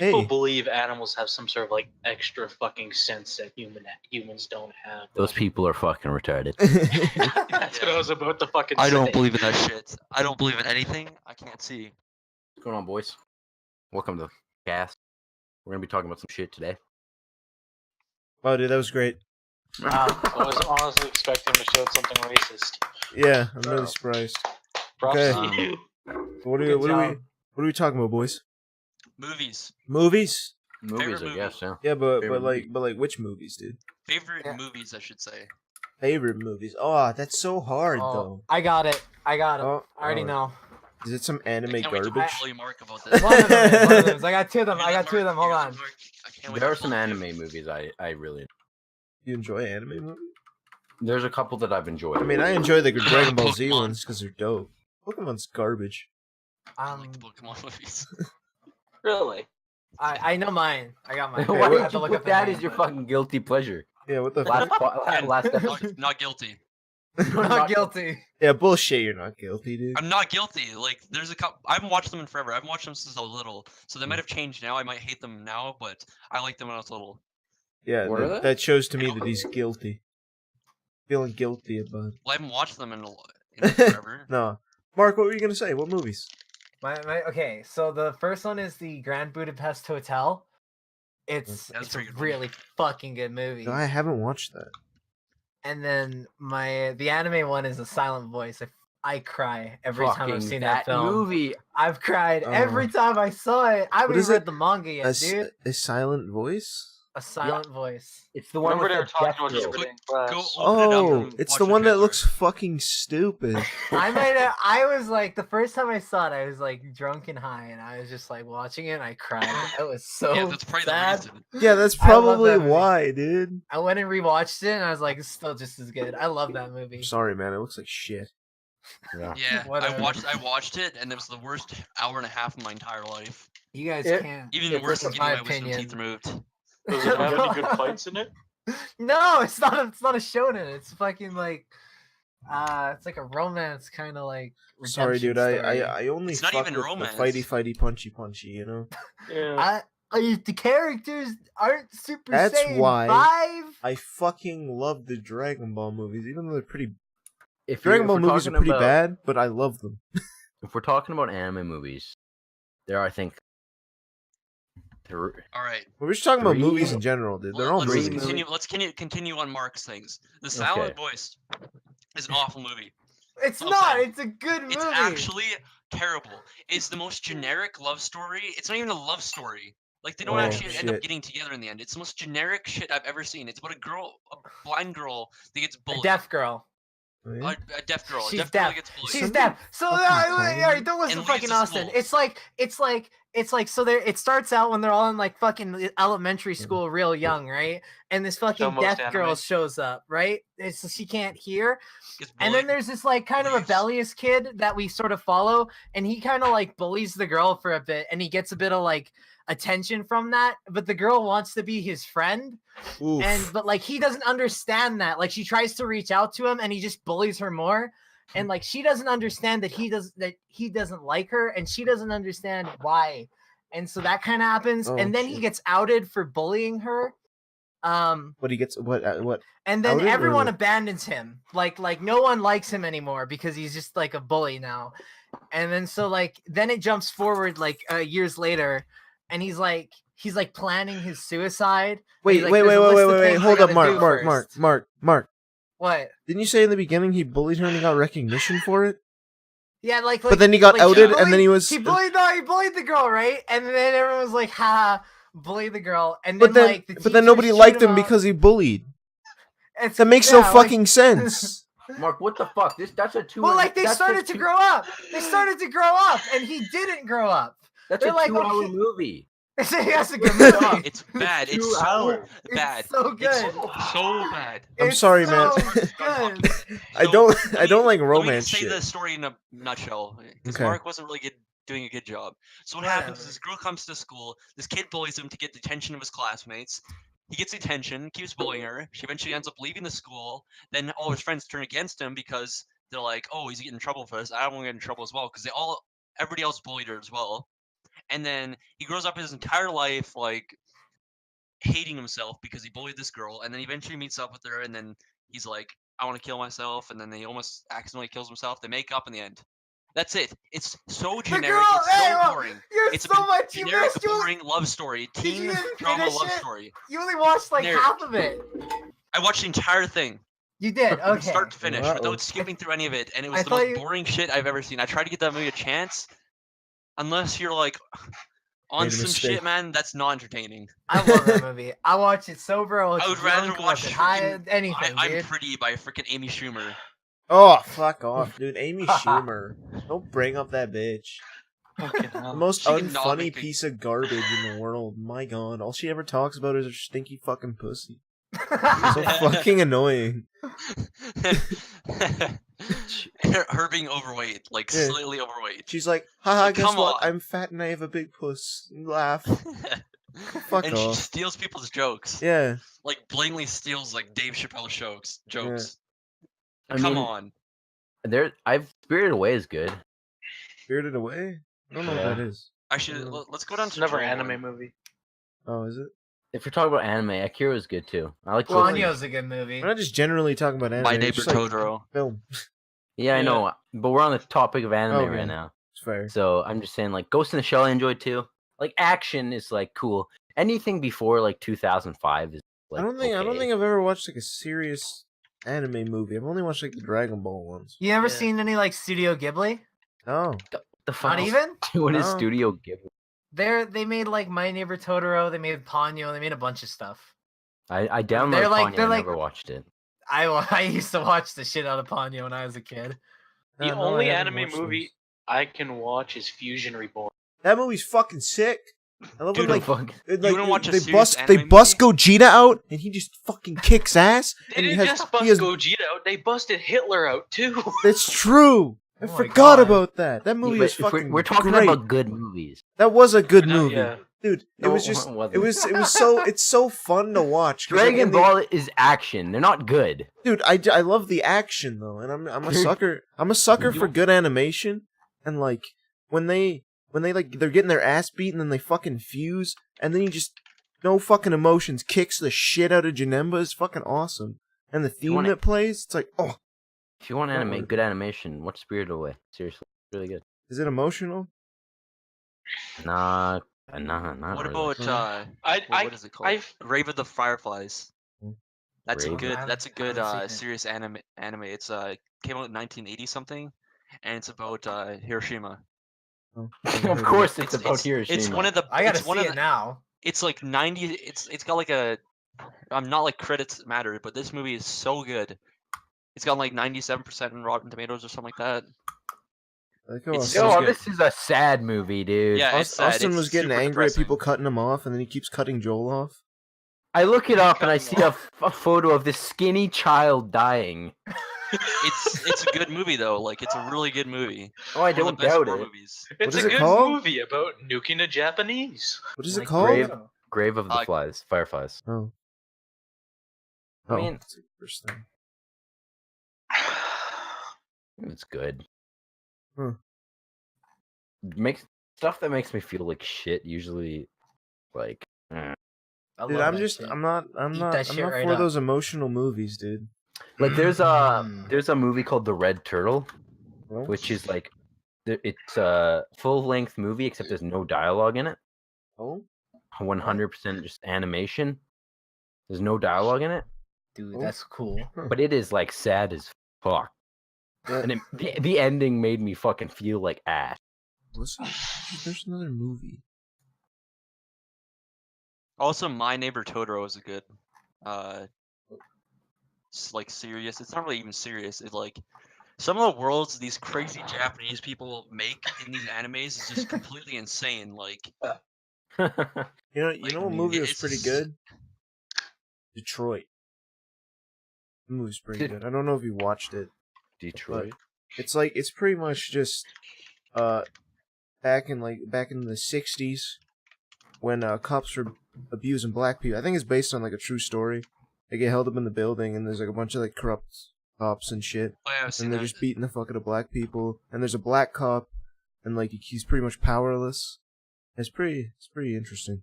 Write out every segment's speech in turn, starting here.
People Hey. believe animals have some sort of like extra fucking sense that humans don't have. Those people are fucking retarded. That's what I was about to fucking I say. don't believe in that shit. I don't believe in anything I can't see. What's going on, boys? Welcome to the cast. We're gonna be talking about some shit today. Oh, dude, that was great. I was honestly expecting to show something racist. Yeah, I'm really surprised. Props Okay. to you. What Good are job. we talking about, boys? Movies. Movies? Movies, Favorite I guess. Yeah. Yeah, but Favorite like which movies, dude? Favorite Yeah. movies, I should say. Favorite movies. Oh, that's so hard Oh, though. I got it. I Oh, already oh. know. Is it some I anime can't wait to garbage? bully Mark about this. One of them is, one of them is. I got two of them. Here's I got two of them. Hold Mark, on. here's Mark. I can't wait There to are some bully anime him. movies I really. You enjoy anime movies? There's a couple that I've enjoyed. I mean, I enjoy the Dragon Ball Z Pokemon. ones because they're dope. Pokemon's garbage. I like the Pokemon movies. Really? I know mine. I got mine. Why I did have to you look put up the that name, as your but- fucking guilty pleasure? Yeah, what the Last, fuck? last episode. Not guilty. Not guilty. Yeah, bullshit. You're not guilty, dude. I'm not guilty. Like, there's a couple. I haven't watched them in forever. I haven't watched them since I was little, so they might have changed now. I might hate them now, but I liked them when I was little. Yeah, What are that, they? that shows to me that he's guilty. Feeling guilty about. Well, I haven't watched them in forever. No, Mark, what were you gonna say? What movies? Okay, so the first one is the Grand Budapest Hotel. That's It's a pretty good one. really fucking good movie. No, I haven't watched that. And then the anime one is A Silent Voice. I cry every time I've Fucking seen that film. movie. I've cried Oh. every time I saw it. I haven't What is even read it? the manga yet, dude. A silent voice? A Silent Voice. It's the one Remember with they were the talking about death just girl. in class. Go- Open it up Oh, and it's watch the the one that trailer. looks fucking stupid. I was like, the first time I saw it, I was like drunk and high, and I was just like watching it, and I cried. It was so Yeah, that's probably sad. the reason. Yeah, that's I love probably that movie. why, dude. I went and rewatched it, and I was like, it's still just as good. I love that movie. I'm sorry, man. It looks like shit. Yeah. Yeah, Whatever. I watched it, and it was the worst hour and a half of my entire life. You guys It- can't. Even worse than This is getting my my wisdom opinion. teeth removed. Does it have any good fights in it? No, it's not. It's not a shonen. It's fucking like, it's like a romance kind of like. Sorry, dude. redemption story. I only It's not fuck even with romance. the fighty, punchy. You know. Yeah. The characters aren't super That's Saiyan why 5. I fucking love the Dragon Ball movies, even though they're pretty. If Dragon Ball we're movies are talking pretty about- bad, but I love them. If we're talking about anime movies, there are, I think, All right. We're just talking about Three- movies in general, dude. They're all let's movies. continue. Let's continue on Mark's things. The Silent Okay. Voice is an awful movie. It's I'm not. saying. It's a good movie. It's actually terrible. It's the most generic love story. It's not even a love story. Like, they don't Oh, actually end up shit. getting together in the end. It's the most generic shit I've ever seen. It's about a blind girl that gets a bullied. deaf girl. Oh, yeah? A deaf girl. She's a deaf girl deaf. that gets bullied. She's Some deaf. So fucking tiny. alright, don't listen And to leaves fucking the Austin. school. It's like so there. It starts out when they're all in like fucking elementary Mm. school, real young, right? And this fucking most deaf anime. girl shows up, right? So she can't hear. Gets And then bullied. there's this like kind of Leaves. rebellious kid that we sort of follow, and he kind of like bullies the girl for a bit, and he gets a bit of like attention from that. But the girl wants to be his friend, Oof. but like he doesn't understand that. Like she tries to reach out to him, and he just bullies her more. And like she doesn't understand that he doesn't like her, and she doesn't understand why. And so that kind of happens, Oh, and then he shit. gets outed for bullying her. What he gets? What? And then Outed, or everyone like- abandons him. Like no one likes him anymore because he's just like a bully now. And then so like then it jumps forward like years later, and he's like planning his suicide. Wait, He's like, wait, "There's wait, a wait, list wait, of wait. things I Hold up, gotta do first." Mark. What? Didn't you say in the beginning he bullied her and he got recognition for it? Yeah, like But then he got like, outed, and then he was. he bullied the girl, right? And then everyone was like, "Ha, bully the girl." And then, But then, like, the but then teachers nobody chewed liked him out. because he bullied. It's- That makes no yeah, like- fucking sense. Mark, what the fuck? That's a 2. Well, like they that's started to grow up. They started to grow up, and he didn't grow up. That's they're a like, 2-hour okay. movie. That's a good movie. It's bad. It's 2 so hours. bad. It's so good. It's so bad. I'm It's sorry, so man. good. I So, don't. let I me- don't like Let me romance just say shit. the story in a nutshell, because Okay. Mark wasn't really doing a good job. So what happens is Whatever. this girl comes to school, this kid bullies him to get the attention of his classmates. He gets the attention, keeps bullying her. She eventually ends up leaving the school. Then all his friends turn against him because they're like, "Oh, he's getting in trouble for this. I don't want to get in trouble as well," because everybody else bullied her as well. and then he grows up his entire life like hating himself because he bullied this girl, and then eventually meets up with her, and then he's like, I want to kill myself, and then he almost accidentally kills himself. They make up in the end. That's it. It's so generic. girl, It's hey, so well, boring. You're It's so a much. You generic, missed. You boring love story. you Teen even drama finish love it? story. only watched like Generic. half of it. I watched the entire thing. You did. From Okay. start to finish, Uh-oh. without skipping through any of it, and it I was the thought most you- boring shit I've ever seen. I tried to get that movie a chance, unless you're like on Made a some mistake. shit, man. That's not entertaining. I love that movie. I watched it sober. I I would rather drunk, watch watch it high. freaking Anything, I'm dude. Pretty by freaking Amy Schumer. Oh, fuck off, dude. Amy Schumer. Don't bring up that bitch. Fucking The hell. most She cannot unfunny make a- piece of garbage in the world. My god. All she ever talks about is her stinky fucking pussy. So fucking annoying. her being overweight, like Yeah. slightly overweight. She's like, haha, Like, guess come what? on. I'm fat and I have a big puss. Laugh. Fuck and off. she steals people's jokes. Yeah. Like blatantly steals like Dave Chappelle jokes. I Come mean, on. I've Spirited Away is good. Spirited Away? I don't know Yeah. what that is. Actually, Mm. let's go down It's to never Dream anime one. movie. Oh, is it? If you're talking about anime, Akira is good too. I like both of them. Ponyo's a good movie. We're not just generally talking about anime. My it's Neighbor just like Totoro. film. Yeah, I Yeah. know, but we're on the topic of anime Okay. right now. It's fair. So I'm just saying, like, Ghost in the Shell I enjoyed too. Like, action is like cool. Anything before like 2005 is like. I don't think okay. I've ever watched like a serious anime movie. I've only watched like the Dragon Ball ones. You ever Yeah. seen any like Studio Ghibli? Oh. The fuck Not is even. doing is No. Studio Ghibli. They made like My Neighbor Totoro. They made Ponyo. They made a bunch of stuff. I downloaded like- Ponyo, they're I like- never watched it. I used to watch the shit out of Ponyo when I was a kid. The No, I only haven't anime watched movie those. I can watch is Fusion Reborn. That movie's fucking sick. I love Dude, when like fuck. wanna watch a they serious bust anime Gogeta out and he just fucking kicks ass. They and he didn't has, just bust he has Gogeta out; they busted Hitler out too. That's true. I Oh my forgot God. about that. That movie But is if we're, fucking we're talking great. about good movies. That was a good No, movie. yeah. Dude, it No, was it just wasn't. it was so it's so fun to watch. 'cause, like, Dragon in the- Ball is action. They're not good. Dude, I love the action though, and I'm a sucker. I'm a sucker for good animation, and like when they like they're getting their ass beat and then they fucking fuse, and then you just no fucking emotions kicks the shit out of Janemba is fucking awesome, and the theme wanna- that plays, it's like oh, If you want Don't anime, worry. good animation, watch Spirited Away. Seriously, really good. is it emotional? Not What really. about what is it called? I've Grave of the Fireflies. Hmm. That's a Grave? good. I That's a good haven't seen it. serious anime. It's came out in 1980 something, and it's about Hiroshima. Oh, Of course, it's about Hiroshima. It's one of the. I gotta it's one see of it the, now. It's like 90. It's got like a. I'm not like credits matter, but this movie is so good. It's got like 97% in Rotten Tomatoes or something like that. I like how It's Austin, so Yo, good. this is a sad movie, dude. Yeah, it's sad. Austin It's was getting super angry depressing. at people cutting him off, and then he keeps cutting Joel off. I look it up and I Cut see him a photo of this skinny child dying. It's a good movie though. Like it's a really good movie. Oh, I One of don't the best doubt horror it. movies. It's is a it good called? movie about nuking the Japanese. What is it Like called? Grave- Grave of the Flies, Fireflies. Oh. I mean- that's the first thing. It's good. Hmm. Makes stuff that makes me feel like shit. Usually, like I Dude, love I'm that just shit. I'm not Eat that shit right for up. those emotional movies, dude. like there's Mm. a movie called The Red Turtle, Well, which is like it's a full length movie except there's no dialogue in it. oh, 100% just animation. There's no dialogue in it, Dude, that's cool. but it is like sad as fuck. yeah, And the ending made me fucking feel like ass. listen, there's another movie. Also, My Neighbor Totoro is a good, it's like serious. It's not really even serious. It's like some of the worlds these crazy Japanese people make in these animes is just completely insane. Like, You know Like, what movie was it's pretty just- good? Detroit. The movie's pretty good. I don't know if you watched it. Detroit. It's pretty much just back in the 60s when cops were abusing black people. I think it's based on like a true story. They get held up in the building and there's like a bunch of like corrupt cops and shit. oh yeah, I've seen And they're that. just beating the fuck out of black people. And there's a black cop and like he's pretty much powerless. It's pretty interesting.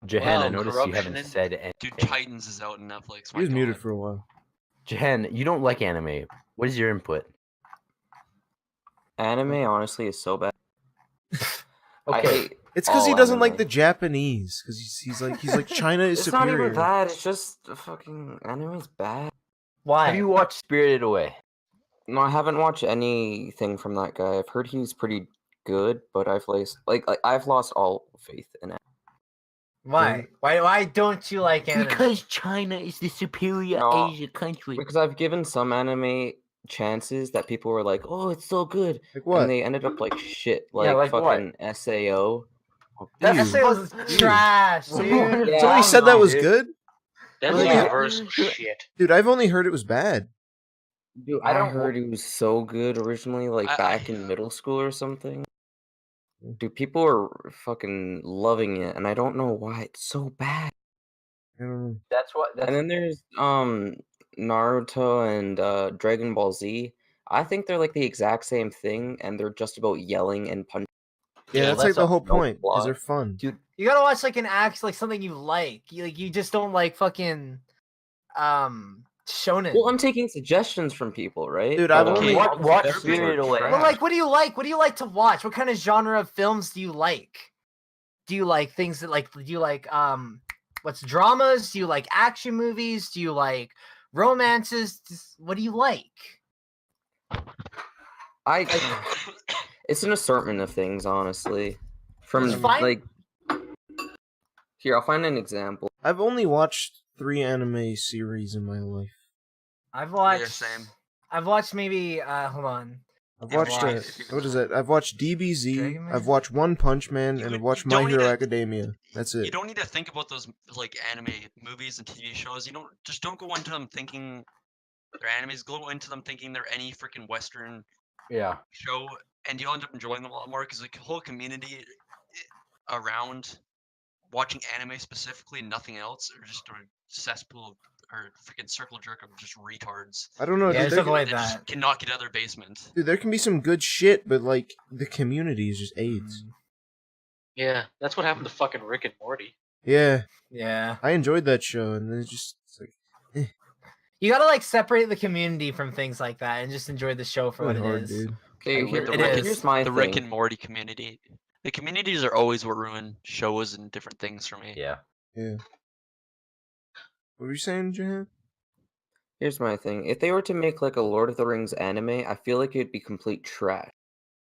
Jahan, I Wow, noticed you corruption haven't and- said anything. Dude, Titans is out on Netflix. He was muted for a while. Jahan, you don't like anime. What is your input? Anime, honestly, is so bad. I Okay. hate It's because he all doesn't like anime. the Japanese. Because he's like China is It's superior. not even that. It's just fucking anime's bad. Why? Have you watched Spirited Away? No, I haven't watched anything from that guy. I've heard he's pretty good, but I've lost all faith in it. Why? Why don't you like anime? Because China is the superior No, Asia country. Because I've given some anime chances that people were like, "Oh, it's so good," Like what? and they ended up like shit, Yeah, like like what? fucking SAO. That's that shit was trash, Dude. dude. Yeah, Somebody I said don't that know, was dude. good? That's Really? universal shit. Dude, I've only heard it was bad. Dude, I heard it was so good originally, like back in middle school or something. Dude, people are fucking loving it, and I don't know why it's so bad. I don't know. That's what. That's, And then there's Naruto and Dragon Ball Z. I think they're like the exact same thing, and they're just about yelling and punching. Yeah, Yeah, that's like that's the a whole no point. Because plot. they're fun. dude. You gotta watch like an act, like something you like. You just don't like fucking shonen. Well, I'm taking suggestions from people, right? Dude, I've But, only- Watch suggestions are Spirited Away. trash. Well, like, what do you like? What do you like to watch? What kind of genre of films do you like? Do you like things that like? Do you like what's dramas? Do you like action movies? Do you like romances? What do you like? It's an assortment of things, honestly. From It's fine. like, here, I'll find an example. I've only watched 3 anime series in my life. I've watched. Yeah, same. I've watched maybe. Hold on. I've Yeah, watched why? what is it? I've watched DBZ, Dragon Man? I've watched One Punch Man, You and would- I've watched you My don't need Hero to- Academia. That's You it. don't need to think about those like anime movies and TV shows. You don't go into them thinking they're animes. Go into them thinking they're any freaking Western Yeah. show, and you'll end up enjoying them a lot more because the whole community around watching anime specifically and nothing else are just a cesspool or freaking circle jerk of just retards. I don't know, Yeah, dude. just There, avoid They just that. cannot get out of their basement. dude, there can be some good shit, but like the community is just AIDS. Yeah, that's what happened to fucking Rick and Morty. Yeah, Yeah. I enjoyed that show, and then it's like You gotta like separate the community from things like that and just enjoy the show for what really it hard, is. dude. Okay, The It Rick, is. here's my the thing. Rick and Morty community. The communities are always what ruin shows and different things for me. Yeah. Yeah. What were you saying, Jahan? Here's my thing. If they were to make like a Lord of the Rings anime, I feel like it'd be complete trash.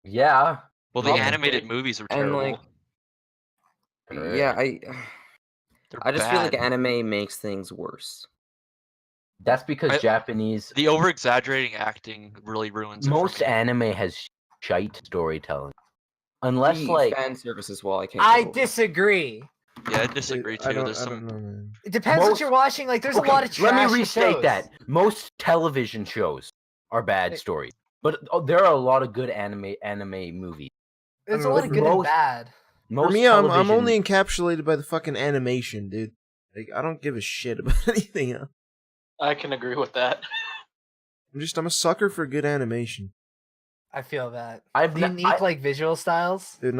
Yeah. Well, the Probably. animated movies are And terrible. like, Right. yeah, They're I just feel like bad. anime makes things worse. That's because I- Japanese. The over exaggerating acting really ruins it for Most me. anime has shite storytelling, unless The like fan service as well. I can't. I get over. disagree. Yeah, I disagree Dude, I too. don't, There's I some. don't know, man. It depends what Most- you're watching. Like, there's Okay, a lot of let me trashy restate shows. that. Most television shows are bad Hey. stories, but there are a lot of good anime movies. There's a don't lot know, of for good and most- bad. Most For me, I'm television- only encapsulated by the fucking animation, dude. Like, I don't give a shit about anything else. I can agree with that. I'm a sucker for good animation. I feel that. I've Unique I- like visual styles. Dude,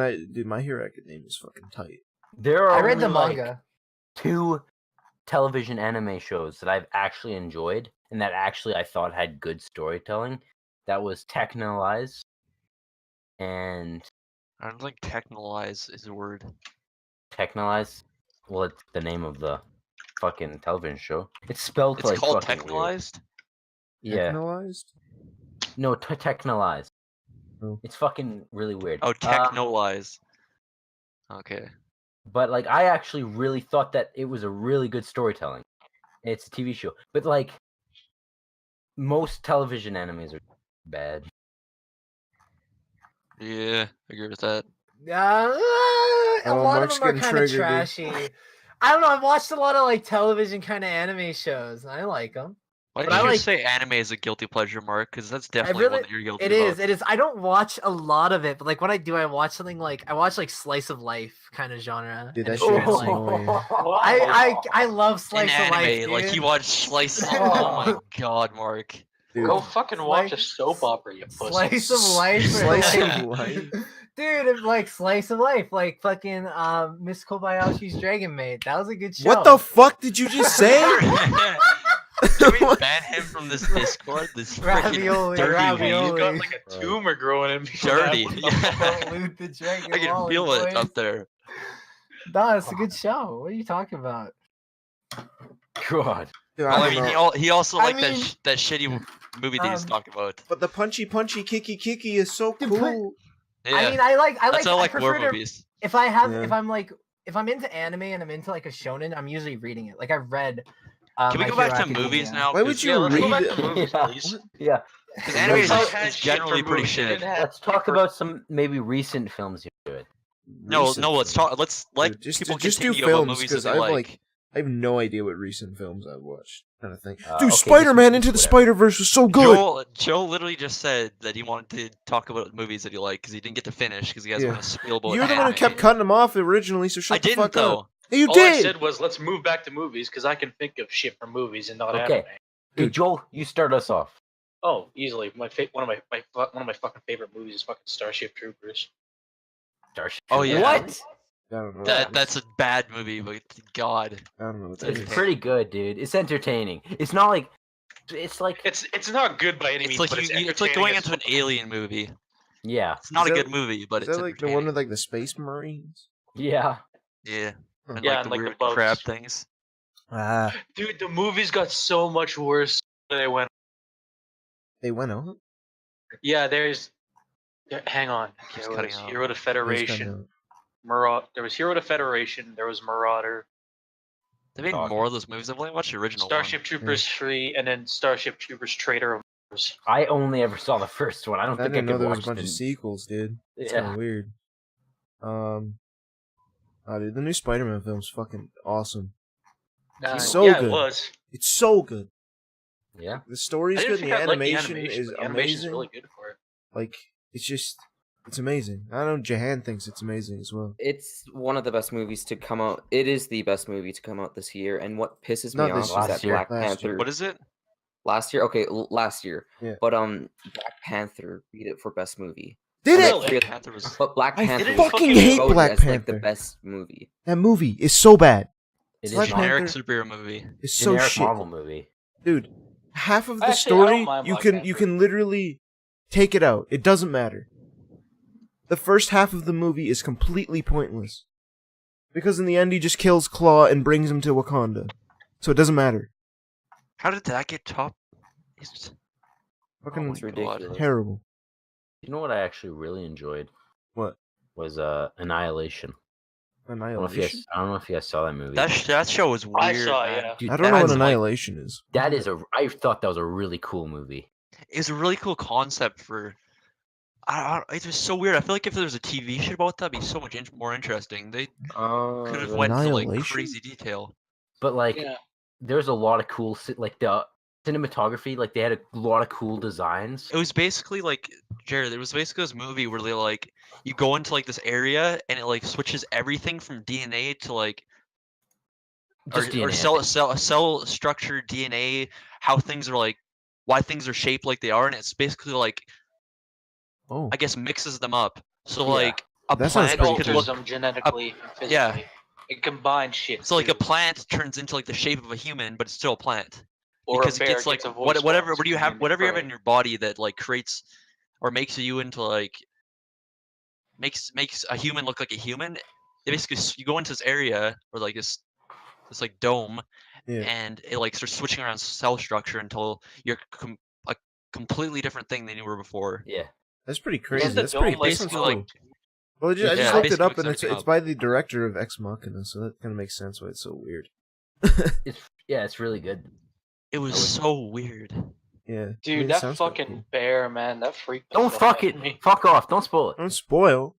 My Hero Academia is fucking tight. There are I read the only, like, manga. 2 television anime shows that I've actually enjoyed and that actually I thought had good storytelling. That was Technolize and I don't think technolize is a word. Technolize. Well, it's the name of the fucking television show. It's spelled It's like called fucking weird. technolized. Yeah. Technolized? No, Technolize. Oh. It's fucking really weird. Oh, technolize. Okay. But like, I actually really thought that it was a really good storytelling. It's a TV show, but like, most television animes are bad. Yeah, I agree with that. A Oh, lot Mark's of them are getting kind of triggered, dude. trashy. I don't know. I've watched a lot of like television kind of anime shows. And I like them. Why But did I you like- say anime is a guilty pleasure, Mark? Because that's definitely really- one that you're guilty It about. is. It is. I don't watch a lot of it, but like when I do, I watch something like I watch like slice of life kind of genre. Dude, and that it's shit's kinda like- annoying. I love In slice of anime, life. like dude. you watch Slice. Oh my god, Mark. Dude, Go fucking watch a Slice- soap opera, you pussy. Slice of life. Slice like- of life. Dude, it's like slice of life, like fucking Miss Kobayashi's Dragon Maid. That was a good show. What the fuck did you just say? Can we ban him from this Discord? This freaking Ravioli, dirty ravioli. He's weeb. got like a tumor growing in me. Dirty. Don't loot the Dragon I can Wally, feel it boys. up there. No, it's a good show. What are you talking about? God. Dude, Well, I don't mean, know. he also I liked mean, that shitty movie that he's talking about. But the punchy kicky is so Dude, cool. Yeah, I mean, I that's why I like war prefer to, movies. if I have, Yeah. if I'm into anime and I'm into like a shonen, I'm usually reading it. Like I've read. Can we My go back Hero to movies Academia. now? Why would 'Cause- you Yeah, let's go read back to movies, Yeah. please. Yeah. Because anime Let's talk is shit generally for pretty movies. shit. Didn't have Let's talk shit about some maybe recent films you enjoyed. No, Recent let's films. talk. Let's let Dude, just people just do continue about films movies that because they I've like. I have no idea what recent films I've watched. Kind of thing. Okay, Dude, just Spider-Man Into the whatever. Spider-Verse was so good. Joe literally just said that he wanted to talk about movies that he liked because he didn't get to finish because he has Yeah. want to spiel about You're the one who anime. kept cutting him off originally, so shut I the didn't fuck though. up. Hey, you All I did. said was let's move back to movies because I can think of shit from movies and not Okay. anime. Hey, Dude. Joel, you start us off. Oh, easily. One of my fucking favorite movies is fucking Starship Troopers. Starship Oh, Troopers. yeah. What? I don't know. That's a bad movie, but God, I don't know what that It's is. pretty good, dude. It's entertaining. It's not like. It's like. It's not good by any it's means, like but it's it's like entertaining going as into an fuck. alien movie. Yeah. It's not Is a that- good movie, but Is it's that like the entertaining. one with like the Space Marines? Yeah. Yeah, Huh. and Yeah, like and the like the weird bugs. crab things. Ah, Dude, the movies got so much worse than they went. they went on. Yeah, there's. Yeah, hang on. Keeps There cutting was out. Hero to They just Federation. kinda- There was Hero to Federation. There was Marauder. They made Awesome. more of those movies. I've only watched the original Starship Troopers 3, and then Starship Troopers Traitor of Mars. I only ever saw the first one. I don't I think didn't I know could there was watch a bunch the. of sequels, dude. It's Yeah. kind of weird. Dude, the new Spider-Man film's fucking awesome. So yeah, good. it was. It's so good. Yeah. The I story's didn't good. And think the I'd like the animation animation. is But the animation's amazing. really good for it. Like, it's amazing. I know Jahan thinks it's amazing as well. It's one of the best movies to come out. It is the best movie to come out this year. And what pisses me Not off this is year. that Last year. Black Last Panther. year. What is it? Last year? Okay, last year. Yeah. But Black Panther beat it for best movie. Did And it? I Really? feel- Black Panther was. But Black I Panther fucking was hate voted Black as like the Panther. best movie. That movie is so bad. It is Black not. Generic Panther superhero movie. is so Generic shit, Marvel movie. dude. Half of the Actually, I don't story mind you Black can Panther. literally take it out. It doesn't matter. The first half of the movie is completely pointless because in the end he just kills Claw and brings him to Wakanda, so it doesn't matter. How did that get top? It's- Fucking It's ridiculous. terrible. You know what I actually really enjoyed What? was Annihilation. I don't know if you Annihilation? guys, I don't know if you guys saw that movie. That show was weird. I saw it, man. yeah. Dude, I don't know what that's like- Annihilation is. That is a. I thought that was a really cool movie. It was a really cool concept for. It was so weird. I feel like if there was a TV show about that, it'd be so much more interesting. They could have went into like Annihilation? crazy detail. But like, Yeah. there's a lot of cool like the cinematography. Like they had a lot of cool designs. It was basically like Jared. It was basically this movie where they like you go into like this area and it like switches everything from DNA to like or Just DNA, I cell structure DNA, how things are like, why things are shaped like they are, and it's basically like Oh, I guess mixes them up. So Yeah. like a That sounds plant pretty could cool. Alters look them genetically and physically. yeah. It combines shit. so like a too. plant turns into like the shape of a human, but it's still a plant. Or Because a bear it gets like a voice whatever box what do you and have named whatever you have Prey. in your body that like creates or makes you into like makes a human look like a human. It basically you go into this area or like this like dome yeah. and it like starts switching around cell structure until you're a completely different thing than you were before. Yeah. That's pretty Isn't crazy. the That's dome pretty. like That sounds basically cool. like- Well, I just Yeah, looked it basically up, and setting it's up. by the director of Ex Machina, so that kind of makes sense why it's so weird. It's really good. It was so weird. Yeah, I mean, Dude, it that sounds kinda fucking cool. bear, man, that freaked the Don't fuck out it. of me. Fuck off. Don't spoil it. Don't spoil.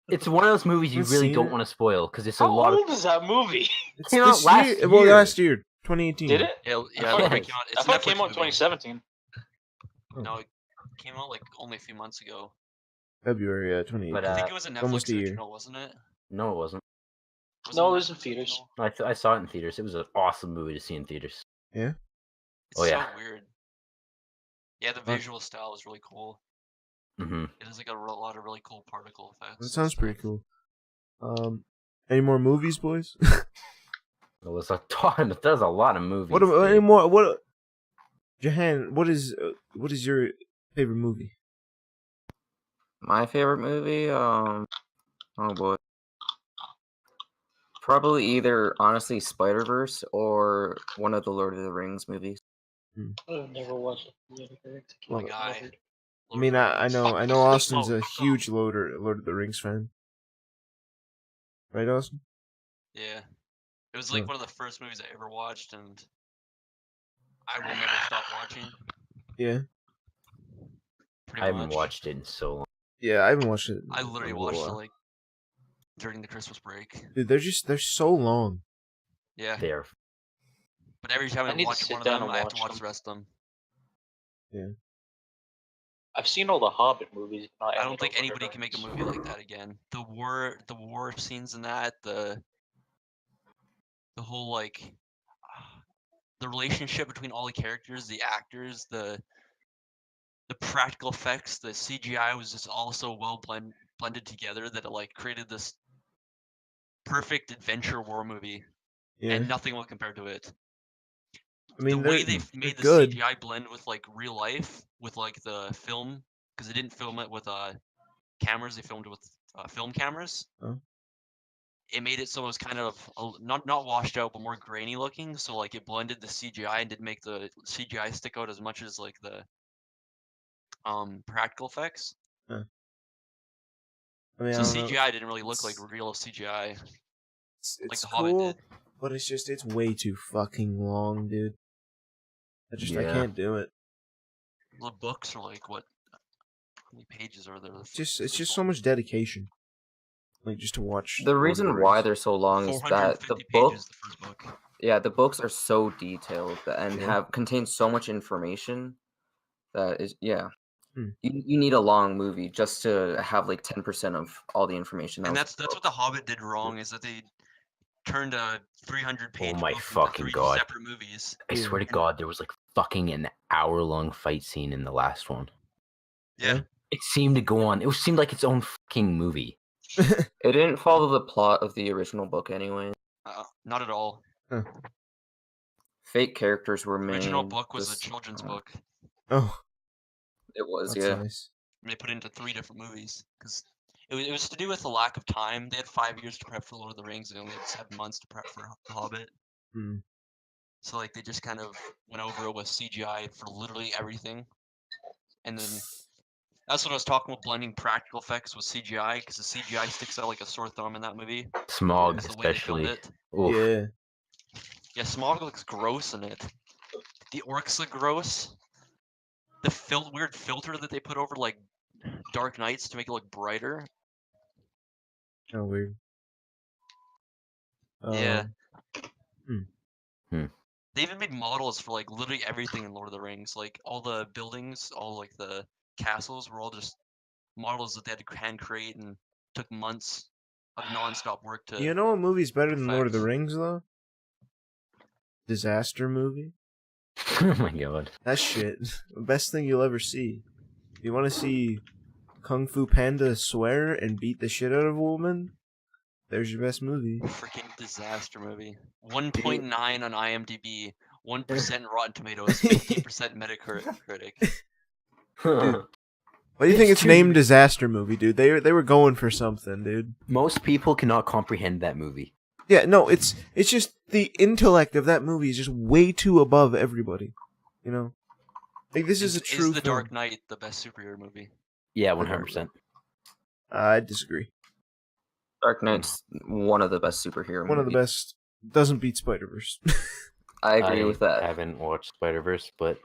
It's one of those movies you Haven't really seen don't it. want to spoil because it's a How lot of. old is that movie? It's Came out this last year. Well, year. last year, 2018. Did it? Yeah, I yeah, thought it it came out. I It's a thought it Netflix came out in movie. 2017. No, it came out like only a few months ago. February 2018. But, I think it was a Netflix almost a year. original, wasn't it? No, it wasn't. No, it a was in Netflix theaters. original? I saw it in theaters. It was an awesome movie to see in theaters. Yeah. It's Oh, so yeah. weird. Yeah, the visual style is really cool. It has like a lot of really cool particle effects. That sounds pretty cool. Any more movies, boys? Well, there's a ton. There's a lot of movies. Any dude. more? What? Jahan, what is your favorite movie? My favorite movie, oh boy, probably either honestly Spider-Verse or one of the Lord of the Rings movies. I've never watched it. My guy. I mean, I know Austin's a huge Lord of the Rings fan. Right, Austin? Yeah. It was like Yeah. one of the first movies I ever watched, and I will never stop watching. Yeah. Pretty I haven't much. watched it in so long. Yeah, I haven't watched it. I literally in a watched it while. like during the Christmas break. Dude, they're so long. Yeah. There. But every time I I need to watch sit one of down them, and I have to watch watch them. the rest of them. I've seen all the Hobbit movies. But I not don't any think of anybody can make a movie like that again. The war scenes in that, the whole like the relationship between all the characters, the actors, the practical effects, the CGI was just all so well blended together that it like created this perfect adventure war movie, Yeah. and nothing will compare to it. I mean, the way they're made the good. CGI blend with like real life, with like the film, because they didn't film it with cameras, they filmed it with film cameras. Oh. It made it so it was kind of not washed out, but more grainy looking. So like it blended the CGI and didn't make the CGI stick out as much as like the practical effects. Huh. I mean, So I don't know. CGI didn't really look like real CGI. It's like the Hobbit cool, did. but it's way too fucking long, dude. I Yeah. can't do it. The books are like what? How many pages are there? It's just so much dedication. Like just to watch. The Lord of reason why Rings. they're so long is that 450 the book, pages, the first book. yeah, the books are so detailed and Yeah. contain so much information that is, yeah. Hmm. You need a long movie just to have like 10% of all the information. And was that's what the Hobbit did wrong, is that they turned a 300-page Oh my book fucking into 3 God. separate movies. I swear to God, there was like fucking an hour-long fight scene in the last one. Yeah. It seemed to go on. It seemed like its own fucking movie. It didn't follow the plot of the original book anyway. Not at all. Fake characters were The made. original book was a just- children's book. Oh, It was, that's yeah. nice. And they put it into 3 different movies because it was to do with the lack of time. They had 5 years to prep for Lord of the Rings. They only had 7 months to prep for The Hobbit. Hmm. So like they just kind of went over it with CGI for literally everything, and then that's what I was talking about, blending practical effects with CGI, because the CGI sticks out like a sore thumb in that movie. Smog, It's the way they filmed especially. it. Oof. Yeah. Yeah, Smog looks gross in it. The orcs look gross. The weird filter that they put over like Dark Knights to make it look brighter. Oh, weird. Yeah. Hmm. They even made models for like literally everything in Lord of the Rings. Like all the buildings, all like the castles were all just models that they had to hand create, and took months of non-stop work to. You know what movie's better than Lord of the perfect. Rings though? Disaster movie. Oh my God. That shit. The best thing you'll ever see. You want to see Kung Fu Panda swear and beat the shit out of a woman? There's your best movie. Freaking disaster movie. 1.9 on IMDb, 1% Rotten Tomatoes, 50% Metacritic. Dude. Why do you think it's named Disaster Movie, dude? They were going for something, dude. Most people cannot comprehend that movie. Yeah, no, it's just the intellect of that movie is just way too above everybody. You know? Like this is a true Is The film. Dark Knight the best superhero movie? Yeah, 100%. I disagree. Dark Knight's one of the best superhero One of the movies. best. Doesn't beat Spider-Verse. I agree with that. I haven't watched Spider-Verse, but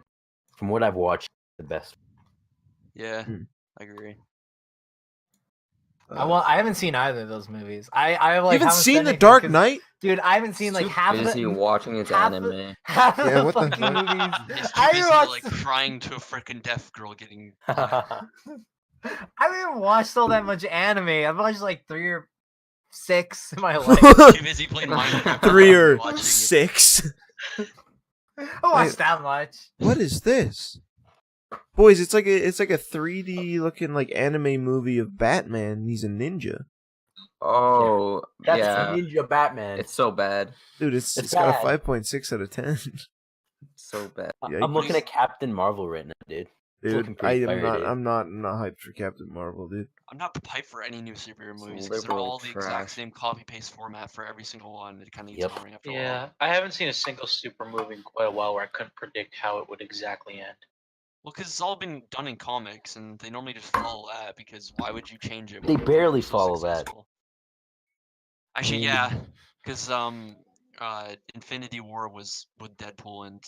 from what I've watched, the best. Yeah, Hmm. I agree. I haven't seen either of those movies. I like. you haven't haven't seen said The anything Dark 'cause- Knight? dude. I haven't seen like Too half of busy the watching its half anime. half of Yeah, the what the fucking fuck? movies. He's too I busy watched. like crying to a freaking deaf girl getting. I haven't even watched all that much anime. I've watched like 3 or 6 in my life. Too busy playing Minecraft. 3 or watching it. 6. I watched that much. What is this? Boys, it's like a 3D looking like anime movie of Batman. He's a ninja. Oh, That's yeah. Ninja Batman. It's so bad. Dude, It's it's got a bad. 5.6 out of 10. So bad. I'm looking at Captain Marvel right now, dude. It's Dude, looking pretty fire, dude. I'm not hyped for Captain Marvel, dude. I'm not hyped for any new superhero It's movies because they're liberal all the exact trash. same copy paste format for every single one. It kind of gets Yep. boring after a Yeah, while. I haven't seen a single super movie in quite a while where I couldn't predict how it would exactly end. Well, because it's all been done in comics, and they normally just follow that. Because why would you change it? They when barely it's so follow that. successful? Actually, yeah, because Infinity War was with Deadpool, and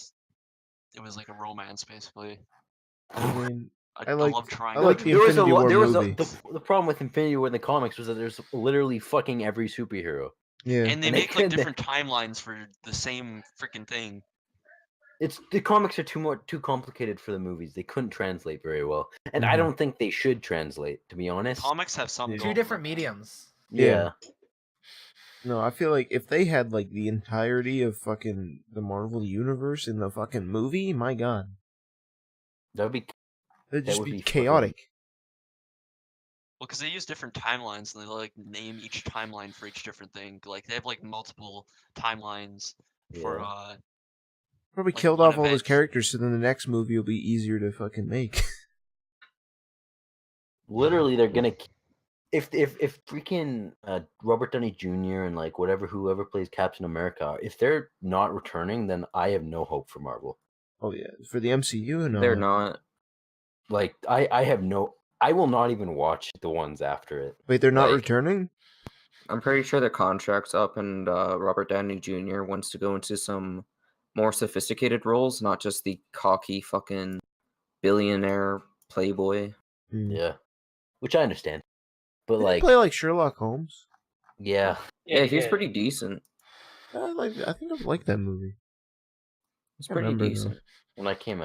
it was like a romance basically. I mean, A, I a like- love I triangle. like the There was Infinity War movie. the problem with Infinity War in the comics was that there's literally fucking every superhero. Yeah. And they And they make like could- different timelines for the same freaking thing. It's the comics are too complicated for the movies. They couldn't translate very well, and I Mhm. don't think they should translate. To be honest, Comics have some. Yeah. Two different mediums. yeah. No, I feel like if they had like the entirety of fucking the Marvel universe in the fucking movie, my god, That would be it'd That just would be be chaotic. Well, because they use different timelines, and they like name each timeline for each different thing. Like they have like multiple timelines for Yeah. Probably like, killed one off all those event. characters, so then the next movie will be easier to fucking make. literally they're gonna if freaking Robert Downey Jr. and like whoever plays Captain America, if they're not returning, then I have no hope for Marvel. Oh yeah, for the MCU, no, They're not. Like I have no. I will not even watch the ones after it. Wait, they're not Like- returning. I'm pretty sure their contract's up, and Robert Downey Jr. wants to go into some more sophisticated roles, not just the cocky fucking billionaire playboy. Hmm. Yeah, which I understand, but Didn't he like, play like Sherlock Holmes. yeah, Yeah, he was did. pretty decent. I think I like that movie. He's I pretty remember, though. decent. when it came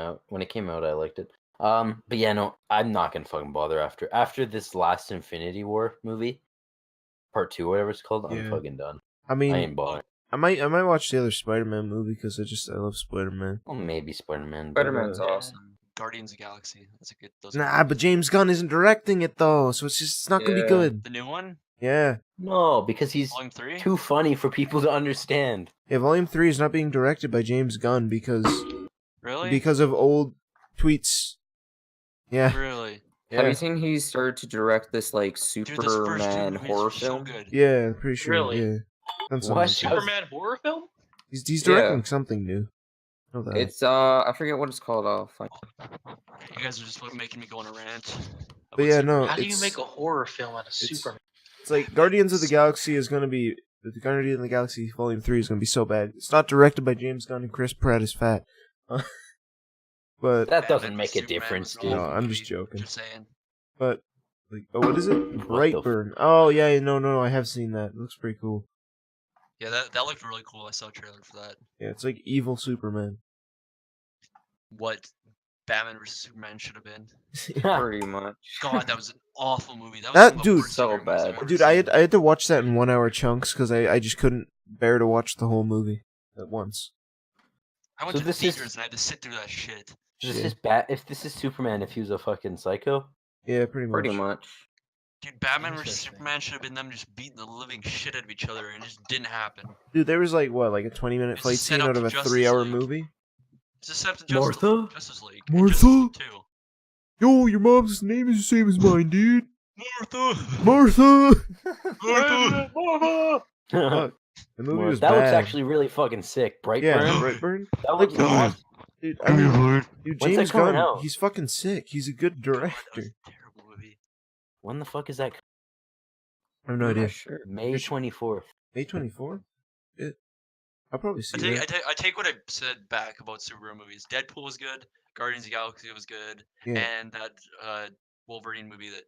out, I liked it. But yeah, no, I'm not gonna fucking bother after this last Infinity War movie, part 2, whatever it's called. I'm Yeah. fucking done. I I mean, ain't bothering. I might watch the other Spider-Man movie because I love Spider-Man. Well, maybe Spider-Man. Spider-Man's uh, awesome. Guardians of the Galaxy. That's a good. Those are Nah, good. but James Gunn isn't directing it though, so it's not gonna be Yeah. good. The new one, Yeah. No, because he's Volume 3. too funny for people to understand. Yeah, Volume 3 is not being directed by James Gunn because Really? of old tweets. Yeah. Really? Have Yeah. you seen he started to direct this like Dude, this first two Superman movies horror are so film? good. Yeah, pretty sure. Really? Yeah. Done something What? like that. Superman horror film? He's Yeah. directing something new. Know that. It's I forget what it's called. I'll find. You guys are just making me go on a rant. But yeah, about no, How do you it's- make a horror film out of it's- Superman? It's like Guardians of the Galaxy is gonna be the Guardians of the Galaxy Volume 3 is gonna be so bad. It's not directed by James Gunn and Chris Pratt is fat. But That doesn't Batman make a Superman difference, was an dude. No, awful I'm movie, just joking. Just saying. like what is it? What the Brightburn. Oh yeah, no, I have seen that. It looks pretty cool. Yeah, that looked really cool. I saw a trailer for that. Yeah, it's like evil Superman. What Batman vs Superman should have been. Pretty much. God, that was an awful movie. That was That- one of the dude, worst so superhero movies I've bad. ever Dude, seen. I had to watch that in 1 hour chunks because I just couldn't bear to watch the whole movie at once. I went So to the this is- theaters and I had to sit through that shit. If this is Superman, if he was a fucking psycho, Yeah, pretty much. Pretty much. Dude, Batman vs Interesting. Superman should have been them just beating the living shit out of each other, and it just didn't happen. Dude, there was like what, like a 20-minute It's a fight scene setup out of to a Justice 3-hour League. movie. It's a set to Martha? Justice League. Martha? Justice League 2. Yo, your mom's name is the same as mine, dude. Martha! Martha. Martha! Fuck. The movie was that bad. looks actually really fucking sick. Brightburn. Yeah, Brightburn. That Like, looks awesome. Dude, I mean, dude, When's that James coming Gunn, out? he's fucking sick. He's a good God, that was director. a terrible movie. When the fuck is that? I have no I'm idea. not sure. May 24th. May 24th? I'll probably see I that. take what I said back about superhero movies. Deadpool was good. Guardians of the Galaxy was good. Yeah. And that Wolverine movie that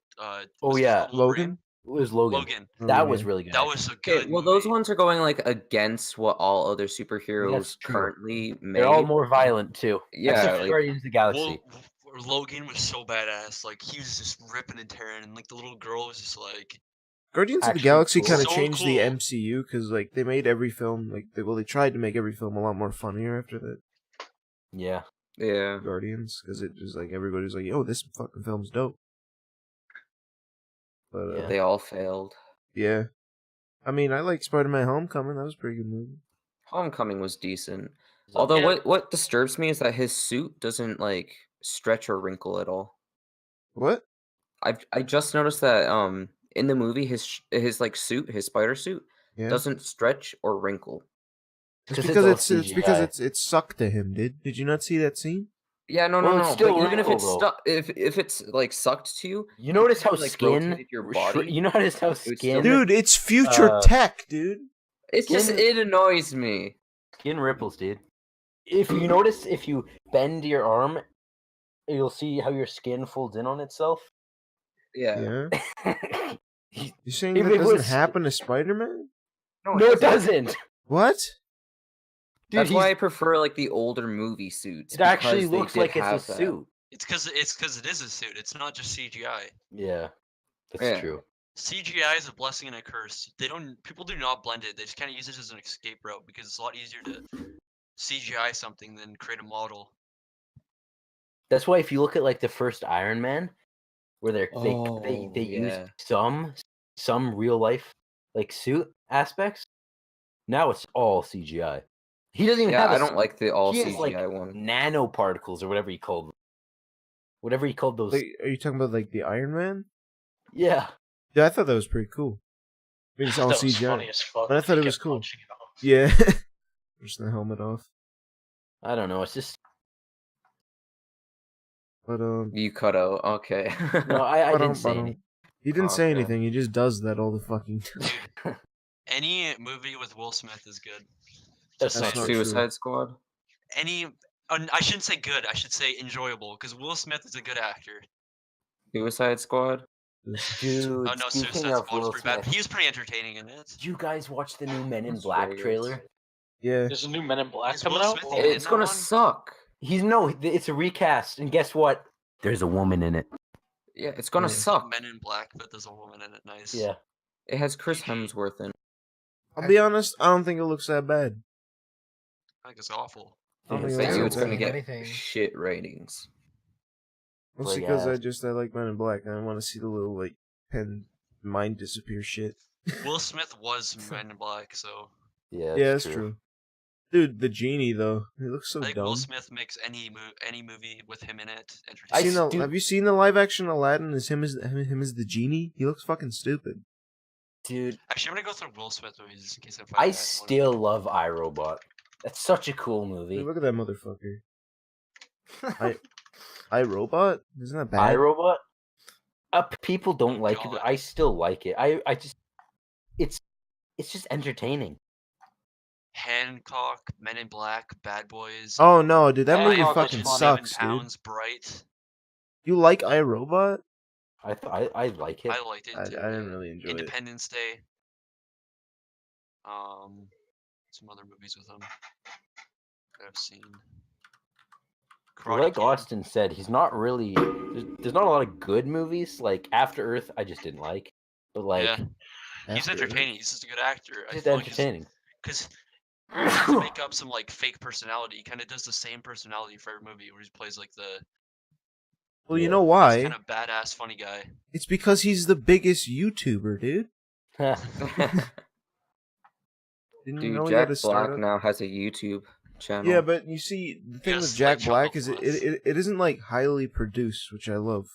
Oh, was it yeah. called Wolverine? Logan? It was Logan. Logan. That Oh, was yeah. really good. That was a Okay, good well, those movie. ones are going like against what all other superheroes true. currently made. They're all more violent too. Yeah, Except for like- Guardians of the Galaxy. Logan was so badass. Like he was just ripping and tearing, and like the little girl was just like, Guardians of the Actually Galaxy cool. kind of So changed the cool. MCU because like they made every film they tried to make every film a lot more funnier after that. Yeah. Yeah. Guardians, because it just like everybody's like, "Yo, this fucking film's dope." But Yeah. They all failed. yeah. I mean, I like Spider-Man: Homecoming. That was a pretty good movie. Homecoming was decent. So- Although Yeah. what disturbs me is that his suit doesn't like stretch or wrinkle at all. What? I just noticed that in the movie his like suit, his spider suit, Yeah. doesn't stretch or wrinkle. It's 'Cause because all it's because CGI. it's sucked to him, dude. Did you not see that scene? Yeah, no, Well, no, it's no. still But even if wrinkle, it's though. stuck, if it's like sucked to you, You notice how like, skin? rotated your body, You notice how would still skin? Dude, it's future tech, dude. it's just Skin- it annoys me. Skin ripples, dude. If you notice, if you bend your arm, you'll see how your skin folds in on itself. Yeah. Yeah. You saying If that it doesn't was- happen to Spider-Man? No, it doesn't. What? Dude, That's why I prefer like the older movie suits. it actually because they looks did like it's a have that. suit. It's because it is a suit. It's not just CGI. Yeah, that's Yeah. true. CGI is a blessing and a curse. People do not blend it. They just kind of use it as an escape route because it's a lot easier to CGI something than create a model. That's why if you look at like the first Iron Man, where they Oh, use yeah. some real life like suit aspects. Now it's all CGI. He doesn't even Yeah, have. I don't like the all he has, CGI like, one. nanoparticles or whatever he called them. Whatever he called those. Like, are you talking about like the Iron Man? Yeah. Yeah, I thought that was pretty cool. I mean, it's all That was CGI. funny as fuck. But I thought He it was kept cool. punching it off. Yeah. Just the helmet off. I don't know. It's just But You cut out. Okay. no. I Ba-dum, didn't say ba-dum. anything. he didn't say Okay. anything. He just does that all the fucking time. Dude, any movie with Will Smith is good. That's Just not saying. true. Suicide Squad. I shouldn't say good. I should say enjoyable because Will Smith is a good actor. Suicide Squad. Dude, Oh no, speaking Suicide of Squad is Will pretty bad. Smith, He was pretty entertaining in it. did you guys watch the new Men in That's Black very good. trailer? Yeah. There's a new Men in Black Is coming Will out. Smith even in It's that gonna one? suck. It's a recast, and guess what? There's a woman in it. Yeah, it's gonna Yeah. suck. Men in Black, but there's a woman in it. Nice. Yeah. It has Chris Hemsworth in it. I'll be honest. I don't think it looks that bad. I think it's awful. I don't Yeah, think Bet it you looks it's that gonna bad. get Anything. shit ratings. Mostly Like, because I like Men in Black and I want to see the little like pen mind disappear shit. Will Smith was Men in Black, so Yeah, Yeah, that's true. Dude, the genie though, he looks so I think dumb. Will Smith makes any movie with him in it I entertaining. Have you seen the live action Aladdin as him as the genie? He looks fucking stupid. Dude, Actually, I'm gonna go through Will Smith movies just in case I find. I still love iRobot. That's such a cool movie. Dude, look at that motherfucker. I Robot? Isn't that bad? iRobot? People don't Oh, like it, but God. I still like it. I just it's just entertaining. Hancock, Men in Black, Bad Boys. Oh no, dude, that movie Hancock was fucking funny. sucks, dude. Pounds, Bright. You like iRobot? I like it. I liked it I too. didn't really enjoy it. Independence Day. Some other movies with him that I've seen. Karate Like Kid. Austin said, he's not really. There's not a lot of good movies. Like After Earth, I just didn't like. But like, Yeah, he's After- entertaining. He's just a good actor. just entertaining. Because to make up some like fake personality, he kind of does the same personality for every movie where he plays like the Well, you Yeah. know why? kind of badass funny guy. It's because he's the biggest YouTuber, dude. Didn't you know Dude, he had Jack a startup? Black now has a YouTube channel. Yeah, but you see, the thing Yes, with Jack like Black Chuckle is Fluff. it isn't like highly produced, which I love.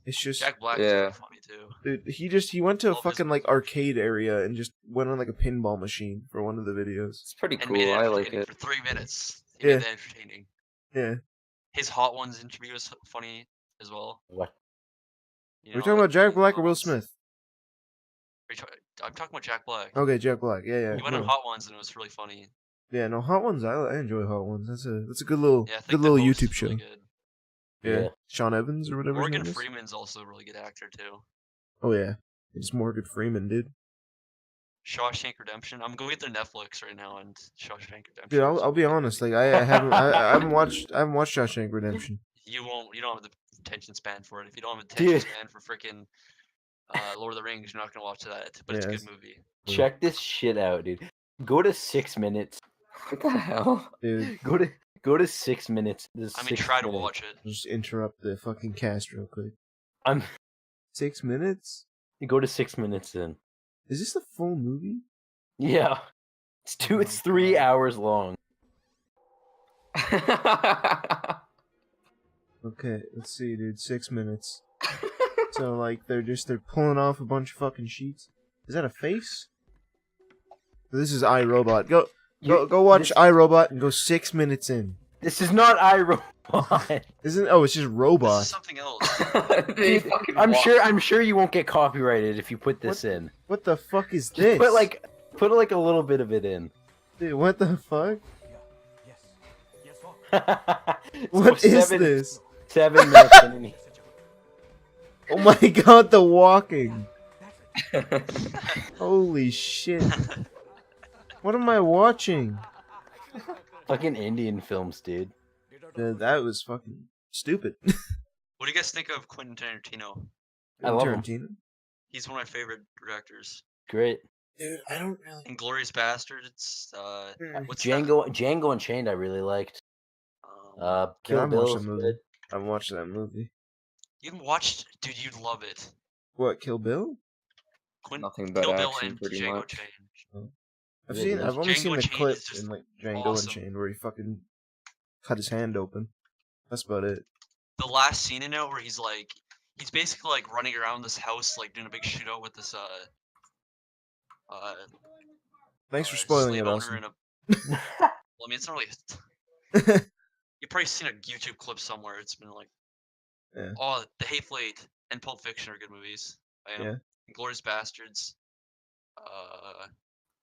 It's just, Jack Black is Yeah. really funny too. dude, he went to a Love his fucking like arcade area and just went on like a pinball machine for one of the videos. It's pretty And cool. made it I like entertaining it. for 3 minutes. He Yeah. made that entertaining. Yeah. His Hot Ones interview was funny as well. What? You Are we know, talking like, about Jack the Black or Will ones- Smith? I'm talking about Jack Black. Okay, Jack Black. Yeah. He went on No. Hot Ones and it was really funny. Yeah, no, Hot Ones. I enjoy Hot Ones. That's a good little Yeah, I think good the little host YouTube is show. really good. Yeah. Yeah. Sean Evans or whatever Morgan his name is. Freeman's also a really good actor too. Oh yeah, it's Morgan Freeman, dude. Shawshank Redemption. I'm going through Netflix right now and Shawshank Redemption. Dude, is I'll be really good honest. movie. Like I haven't watched Shawshank Redemption. You don't have the attention span for it. If you don't have the Dude. attention span for freaking Lord of the Rings, you're not gonna watch that. But it's a Yeah, good movie. Check this shit out, dude. Go to 6 minutes. What the hell? Dude, Go to 6 minutes. I mean, try to watch it. Just interrupt the fucking cast real quick. I'm 6 minutes? go to 6 minutes in. Is this the full movie? Yeah, it's 3 hours long. Okay, let's see, dude. 6 minutes. So like they're pulling off a bunch of fucking sheets. Is that a face? This is iRobot. Go watch iRobot and go 6 minutes in. This is not iRobot. Isn't? Oh, it's just This robot. is something else. They fucking I'm walk. sure you won't get copyrighted if you put this in. What the fuck is Just this? put like a little bit of it in. Dude, what the fuck? So What is this? 7 minutes in. Oh my god, the walking. Holy shit. What am I watching? Fucking Indian films, dude. That was fucking stupid. What do you guys think of Quentin Tarantino? I love him. Tarantino? He's one of my favorite directors. Great. Dude, I don't really. Inglourious Bastards. What's Django Unchained I really liked. that? Kill I haven't Bill watched is that movie. good. I watched that movie. You haven't watched? Dude, you'd love it. What, Kill Bill? Nothing but Kill Bill action, and pretty Django much. Unchained. I've only Django seen the Unchained clip is just in like Django awesome. Unchained where he fucking cut his hand open. That's about it. The last scene in it where he's basically like running around this house like doing a big shootout with this Thanks for spoiling slave it, owner Austin. and well, I mean, it's not really. You've probably seen a YouTube clip somewhere. It's been like, Yeah. oh, The Hateful Eight and Pulp Fiction are good movies. Yeah. Glorious Bastards.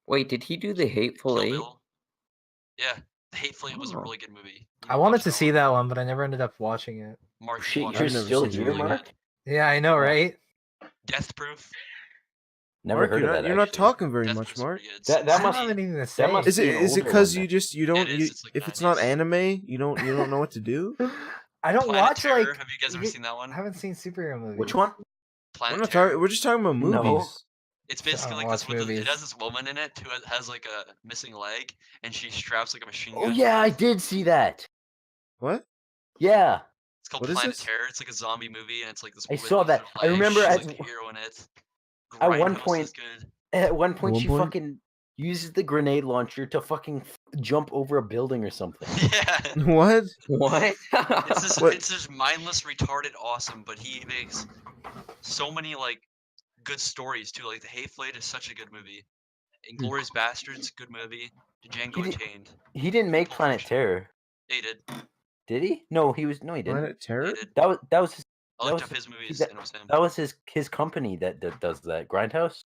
Wait, did he do the Hateful Kill Eight? Bill. Yeah, The Hateful Eight was a Oh. really good movie. You I should wanted watch to see that one, but I never ended up watching it. Mark, you Shit, watch you're it. never still seen here, it. Mark? Yeah, I know, right? Death Proof. Never Mark, heard you're of not, that. you're not actually. talking very Death much, Proof's Mark. pretty good. That I don't must- have anything to say. must Is be it an is it older because one you then. just you don't It is, you it's like if it's not 90s. anime you don't know what to do? I don't Planet watch Terror. like. Have you guys ever seen that one? I haven't seen superhero movies. Which one? Planet We're not Terror. talking. We're just talking about No. movies. It's basically don't like this. watch movies. It has this woman in it who has like a missing leg, and she straps like a machine Oh gun. yeah, I did see that. What? Yeah. It's called What is Planet this? Terror. It's like a zombie movie, and it's like this. I woman saw loses that. her I leg, remember she's at- like the hero in it. at one Grindhouse point- is good. At one point, one she point? fucking uses the grenade launcher to fucking jump over a building or something. Yeah. What? What? What? It's just mindless, retarded, awesome. But he makes so many like good stories too. Like The Hateful Eight is such a good movie. Inglourious Bastards, good movie. Django He did- Unchained. He didn't make Pulp Planet Fiction. Terror, They did. did he? No, he was. No, he didn't. Planet Terror? They did. That was his. I that looked was- up his movies, that- and it was him. That was his company that does that. Grindhouse.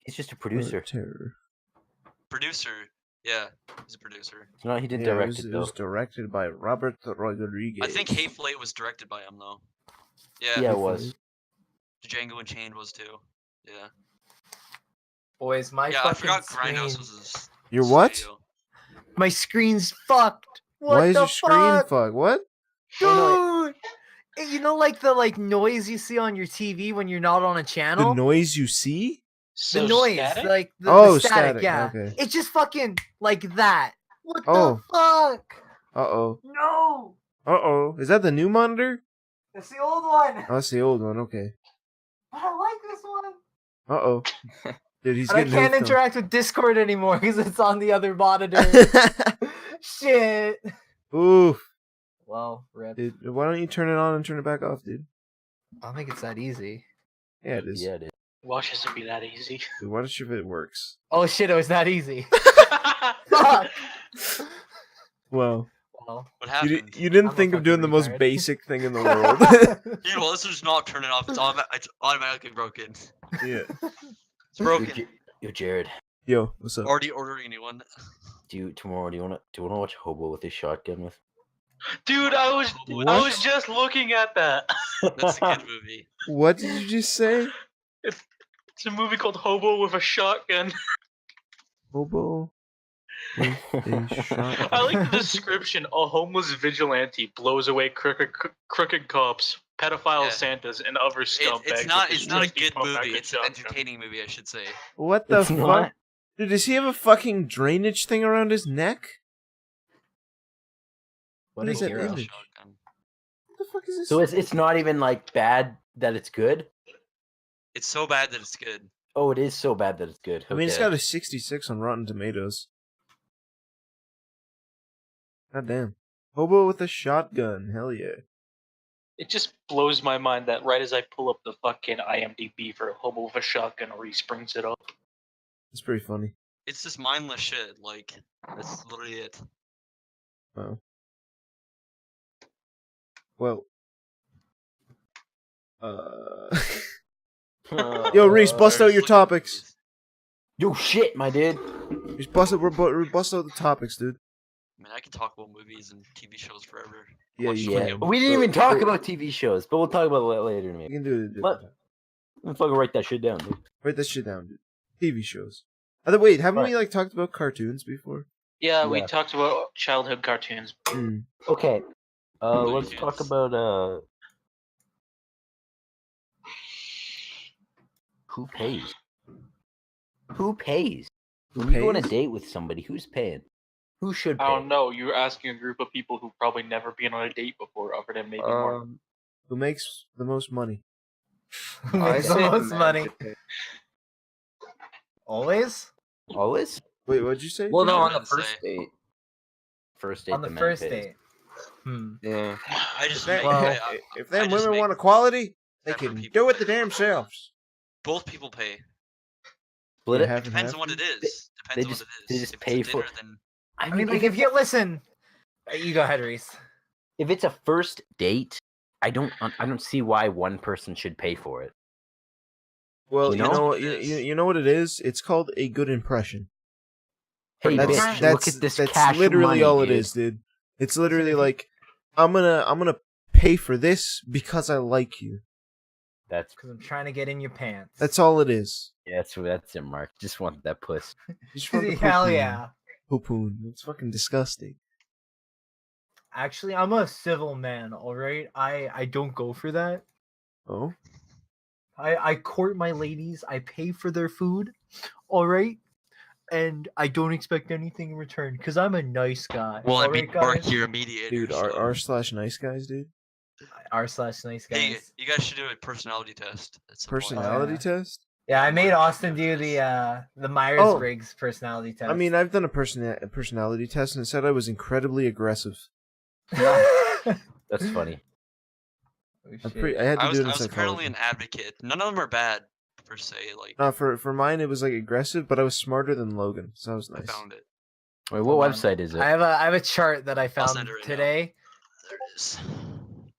He's just a producer. Planet Terror. Producer. Yeah, he's a producer. No, he didn't Yeah, direct it it though. was directed by Robert Rodriguez. I think Hateful Eight was directed by him though. Yeah. Yeah, it was. Django Unchained was too. Yeah. Boys, my Yeah, I fucking forgot screen. Grindhouse was his. Your what? studio. My screen's fucked. What Why is the your screen fuck? fuck? What? Dude! You know, like the noise you see on your TV when you're not on a The channel. noise you see? The noise, static? like the Oh, static, static, yeah. okay. It's just fucking like that. What Oh. the fuck? Uh-oh. No, Uh-oh. Is that the new monitor? it's the old one. Oh, that's the old one. Okay. But I like this one. Uh-oh. Dude, he's And I getting can't hoofed on. interact with Discord anymore because it's on the other monitor. Shit. Oof. Well, rip. Dude, why don't you turn it on and turn it back off, dude? I don't think it's that easy. Yeah, it is. Yeah, it is. Why should it be that easy? Dude, what if it works? Oh shit, it was that easy. Fuck. Well, Well, What you, happened? you didn't I'm a think of doing the fucking most retard. basic thing in the world. You know, let's just not turn it off. It's automatically broken. Yeah. It's broken. Yo, Jared. Yo, what's up? Already ordering a new one. Do you wanna watch Hobo with his shotgun with? Dude, I was just looking at that. That's a good movie. What did you just say? It's a movie called Hobo with a Shotgun. Hobo with a shotgun. I like the description. A homeless vigilante blows away crooked cops, pedophile Yeah. Santas, and other scumbags. It's not with a trusty good movie. pump-action It's an shotgun. entertaining movie, I should say. What the It's fuck? not. Dude, does he have a fucking drainage thing around his neck? What is that hero. image? Shotgun. What the fuck is this? So it's not even like bad that it's good. It's so bad that it's good. Oh, it is so bad that it's good. I mean, it's Okay. got a 66 on Rotten Tomatoes. God damn. Hobo with a shotgun. Hell yeah. It just blows my mind that right as I pull up the fucking IMDb for Hobo with a Shotgun, Reese brings it up. It's pretty funny. It's just mindless shit. Like that's literally it. Wow. Well. Yo, Reese, bust out your topics. Yo, shit, my dude. Reese, bust out the topics, dude. I mean, I can talk about movies and TV shows forever. Yeah, Watch you so many Yeah, of them. we didn't even talk about TV shows, but we'll talk about it later. You Maybe. can do it. What? Let me fucking write that shit down, dude. Write that shit down, dude. TV shows. Wait, haven't Right. we like talked about cartoons before? Yeah, we Yeah. talked about childhood cartoons. Okay. Let's Yes. talk about who pays? Who pays? When you go on a pays? date with somebody, who's paying? Who should pay? I don't know. You're asking a group of people who probably never been on a date before, other than maybe more. Who makes the most money? Who I makes the say the most man money? should pay. Always? Always? Wait, what'd you say? Well, no, I on the would first say- date. First date. On the man first pays. date. Yeah. I just If, make, if I them just women make want equality, they separate can people do it pay. the damn selves. both people pay. Split Yeah, it. half It and depends half, on what it dude. is. They Depends on just- what it they is. just If pay it's a for- dinner, then I mean, like, if you listen, you go ahead, Reese. If it's a first date, I don't see why one person should pay for it. Well, You you know? know, What it you, is. you know what it is? It's called a good impression. Hey, that's bitch, that's look at this that's cash literally money, all it dude. is, dude. It's literally if you- like I'm gonna pay for this because I like you. That's Because I'm trying to get in your pants. That's all it is. yeah, that's it, Mark. Just want that puss. You just want the Hell poo-poon. yeah. Poo-poon. It's fucking disgusting. Actually, I'm a civil man, alright? I don't go for that. Oh, I court my ladies, I pay for their food, alright? And I don't expect anything in return, because I'm a nice guy. well, I alright, mean, Mark, guys? you're a mediator. dude, so- r/nice guys, dude. R/nice Hey, guys. you guys should do a personality test. at some point. Personality yeah. test. Yeah, I made Austin do the Myers-Briggs personality test. I mean, I've done a personality test and it said I was incredibly aggressive. That's funny. I had to I was, do it in I was apparently psychology. an advocate. None of them are bad per se. Like No, for mine it was like aggressive, but I was smarter than Logan, so that was I nice. found it. Wait, what Hold on. website is it? I have a chart that I found send it right now. today. There it is.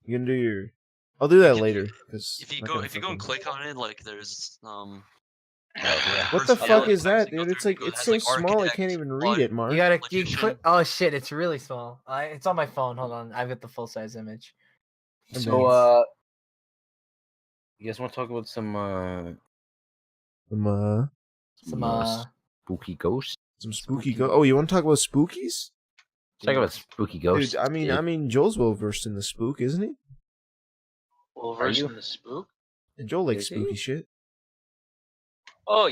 You can do your. I'll do that If you- later because If you go and click on it, like there's yeah. What the personality fuck is tests that, you go dude? It's through, like it it's has, so like, small I architect, can't even read plot, it, Mark. You gotta Magician. click. Oh shit, it's really small. It's on my phone. Hold on, I've got the full size image. And So, then- you guys want to talk about some Some spooky ghosts? some spooky go. Oh, you want to talk about spookies? Talk about spooky ghosts. Dude, I mean, Joel's well versed in the spook, isn't he? Well, Are versed you? in the spook. And Joel likes Is he? spooky shit. Oh,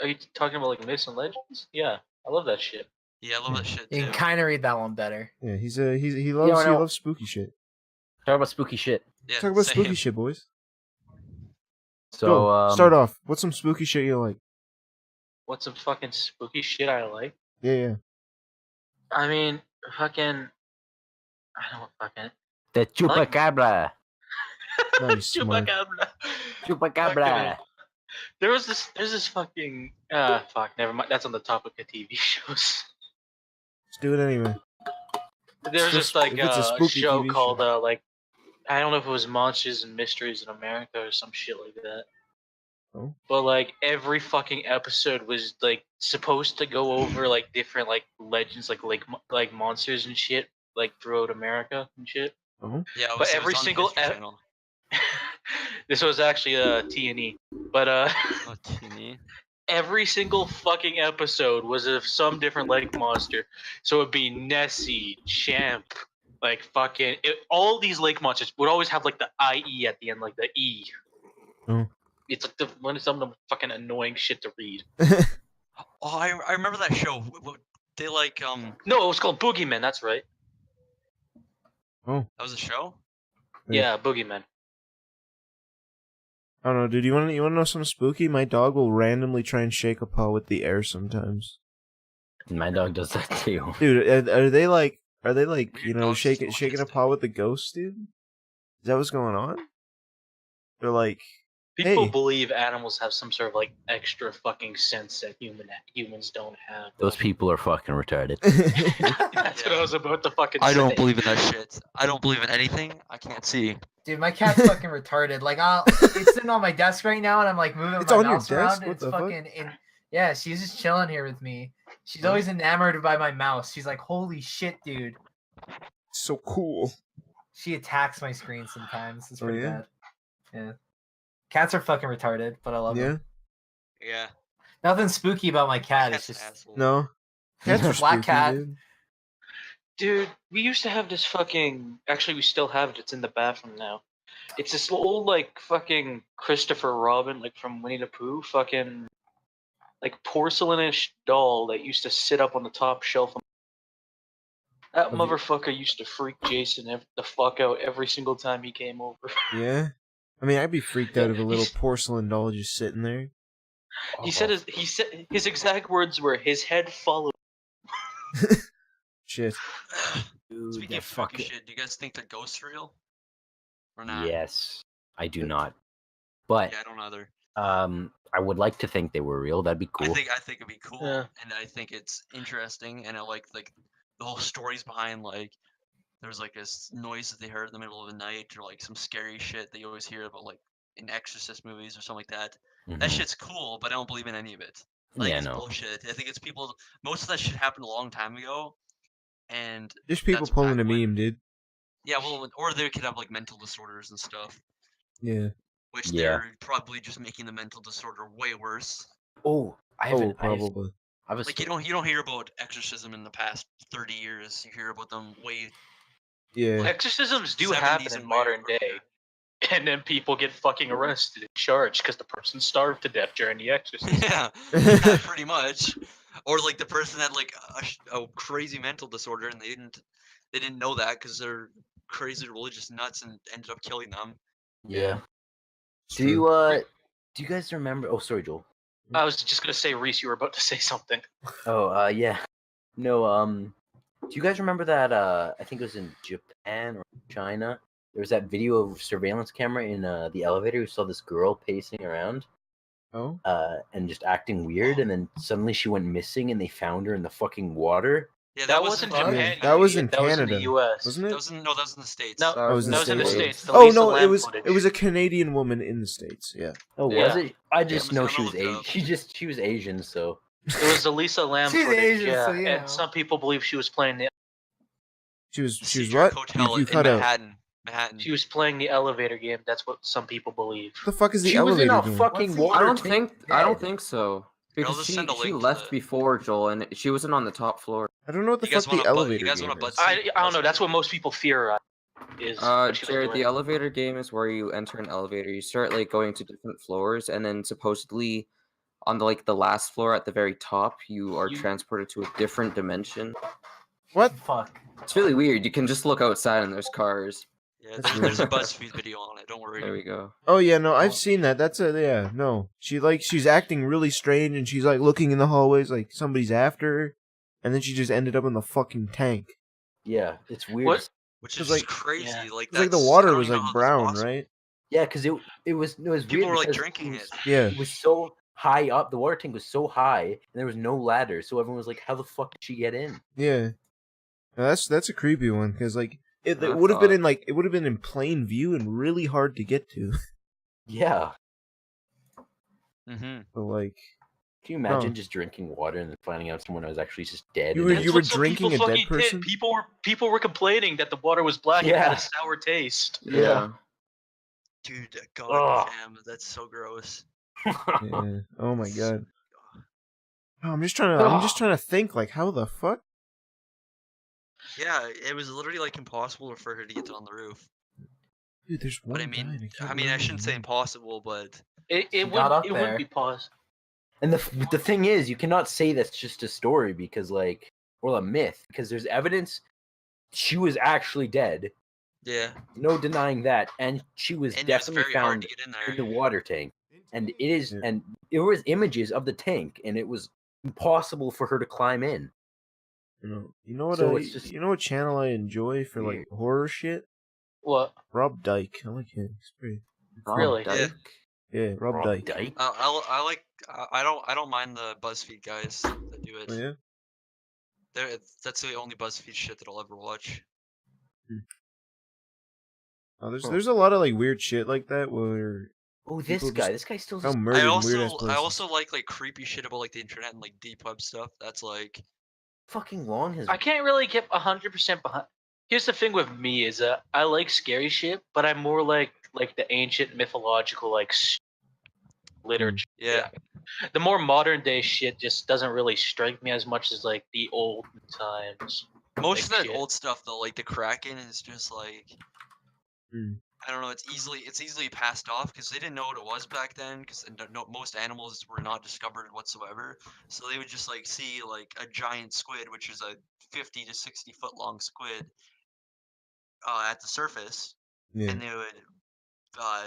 are you talking about like myths and legends? Yeah, I love that shit. Yeah, I love that shit you too. can kind of read that one better. Yeah, he loves I know. spooky shit. Talk about spooky shit. Yeah, Talk about same. spooky shit, boys. So, Go, start off. What's some spooky shit you like? What's some fucking spooky shit I like? Yeah. I mean, fucking. I don't fucking. the chupacabra. Nice, Mark. Chupacabra. Chupacabra. There's this fucking. Fuck, never mind. That's on the topic of TV shows. Let's do it anyway. There's If just like it's a a spooky show TV called show. like I don't know if it was Monsters and Mysteries in America or some shit like that. Oh. But like every fucking episode was like supposed to go over like different like legends like monsters and shit like throughout America and shit. Oh. Yeah, But it was every on the single History ep- Channel. This was actually T&E. But Oh, teeny. every single fucking episode was of some different lake monster. So it'd be Nessie, Champ, like fucking all these lake monsters would always have like the IE at the end, like the E. Oh. It's like one of some of the fucking annoying shit to read. Oh, I remember that show. They like No, it was called Boogeyman. That's right. Oh, That was a show. Yeah, Boogeyman. I don't know, dude. You want to know something spooky? My dog will randomly try and shake a paw with the air sometimes. My dog does that too. Dude, are they like Weird you know dogs shaking still shaking a exist. paw with the ghost, dude? Is that what's going on? They're like, People hey, believe animals have some sort of like extra fucking sense that humans don't have. Those people are fucking retarded. That's what I was about to fucking I say. don't believe in that shit. I don't believe in anything I can't see. Dude, my cat's fucking retarded. Like, it's sitting on my desk right now, and I'm like moving It's my on your mouse around. desk? And What it's the fuck? fucking yeah, she's just chilling here with me. She's always enamored by my mouse. She's like, "Holy shit, dude!" so cool. She attacks my screen sometimes. It's Oh, pretty yeah? bad. Yeah, cats are fucking retarded, but I love Yeah. them. Yeah. Nothing spooky about my cat. Cat's It's an just asshole. No. Cats are Black spooky, cat. dude. Dude, we used to have this fucking. Actually, we still have it. It's in the bathroom now. It's this old like fucking Christopher Robin, like from Winnie the Pooh, fucking like porcelainish doll that used to sit up on the top shelf. That Have you- motherfucker used to freak Jason the fuck out every single time he came over. Yeah. I mean, I'd be freaked Yeah, out of a little he's- porcelain doll just sitting there. He said his exact words were his head followed. Shit. Dude, Speaking that of spooky fucking... shit, do you guys think that ghosts are real? Or not? Yes, I do not. But Yeah, I don't either. I would like to think they were real. That'd be cool. I think it'd be cool, Yeah. and I think it's interesting, and I like the whole stories behind like there was like this noise that they heard in the middle of the night, or like some scary shit that you always hear about like in Exorcist movies or something like that. That Mhm. shit's cool, but I don't believe in any of it. I think Yeah, it's no. bullshit. I think it's people. Most of that shit happened a long time ago, and Just people that's pulling back a when- meme, dude. Yeah, well, or they could have like mental disorders and stuff, Yeah. which Yeah. they're probably just making the mental disorder way worse. Oh, I Oh, haven't. probably. I was Like you don't hear about exorcism in the past 30 years. You hear about them way Yeah. Exorcisms do 70s happen in and way modern over, day, and then people get fucking arrested and charged because the person starved to death during the exorcism. yeah, yeah, pretty much. Or like the person had like a crazy mental disorder and they didn't know that because they're crazy religious nuts and ended up killing them. Yeah. It's Do true. you guys remember? Oh, sorry, Joel. I was just gonna say, Reese, you were about to say something. Oh, yeah. No, do you guys remember that? I think it was in Japan or China. There was that video of surveillance camera in the elevator. We saw this girl pacing around, Oh? and just acting weird, and then suddenly she went missing, and they found her in the fucking water. Yeah, That wasn't fun. Japan. That was in that was in the Canada, U.S. wasn't it? That was in the States. No, That was in that the was in the States. States. The Oh Lisa no, Lam it was footage. a Canadian woman in the States. Yeah. Oh, was Yeah. it? I just I'm know gonna she was look it Asian. up. She was Asian, so It was the Lisa Lam She's footage. Asian, yeah. so you know. And some people believe she was playing the She was Cedric what? Hotel You in cut out. Manhattan. she was playing the elevator game. That's what some people believe. What the fuck is the she was in elevator a game? fucking What's the- water. I don't tank think so. Here, I'll Because just she send a link to left the- before Joel, and she wasn't on the top floor. I don't know what the You guys fuck the wanna bu- you elevator guys game wanna is. butt- I don't know. That's what most people fear is. what she was Jared, doing. the elevator game is where you enter an elevator. You start like going to different floors, and then supposedly on the last floor at the very top, you are You- transported to a different dimension. What? Fuck. It's really weird. You can just look outside and there's cars. Yeah, That's there's a weird. BuzzFeed video on it. Don't worry. There we go. Oh yeah, no, I've Oh. seen that. That's yeah, no. She's acting really strange, and she's like looking in the hallways like somebody's after her, and then she just ended up in the fucking tank. Yeah, it's weird. What? Which It's is like- crazy. Yeah. Like It's like the that's- I water don't was even like know how that's brown, possible. right? Yeah, because it was People weird were like because drinking it was, it. Yeah. it was so high up. The water tank was so high, and there was no ladder, so everyone was like, "How the fuck did she get in?" Yeah. Now, that's a creepy one because like it I would have been thought- in plain view and really hard to get to. Yeah. Mm-hmm. So like Can you imagine Huh. just drinking water and then finding out someone was actually just dead? You and were- then- That's were what some drinking people a dead fucking did. person? People were complaining that the water was black and had Yeah. a sour taste. Yeah. Dude, Ugh. god damn, that's so gross. yeah. Oh my god. Oh, I'm just trying to think like how the fuck? Yeah, it was literally like impossible for her to get on the roof. Dude, there's one But I guy. mean, and can't I remember shouldn't his say name. impossible, but It She got up wouldn't there. be possible. And the thing is, you cannot say that's just a story because, like, or a myth, because there's evidence she was actually dead. Yeah. No denying that. And she was And it was definitely very hard found to get in in there. the water tank. And it is, Yeah. and there was images of the tank, and it was impossible for her to climb in. You know what? So it's just you know what channel I enjoy for like weird. horror shit? What? Rob Dyke. I like him. He's pretty. Rob Really? Dyke? Yeah, Rob Dyke. I like. I don't mind the BuzzFeed guys that do it. Oh yeah. That's the only BuzzFeed shit that I'll ever watch. Oh, there's a lot of like weird shit like that where Oh, people this guy still found just murdered in weird ass I places. also like creepy shit about like the internet and like deep web stuff. That's like fucking long his. I can't really get 100% behind. Here's the thing with me is I like scary shit, but I'm more like the ancient mythological literature. yeah. The more modern day shit just doesn't really strike me as much as like the old times. Most like of that shit. old stuff though, like the Kraken, is just like Hmm. I don't know. It's easily passed off because they didn't know what it was back then. Because most animals were not discovered whatsoever. So they would just like see like a giant squid, which is a 50 to 60 foot long squid, at the surface, Yeah. and they would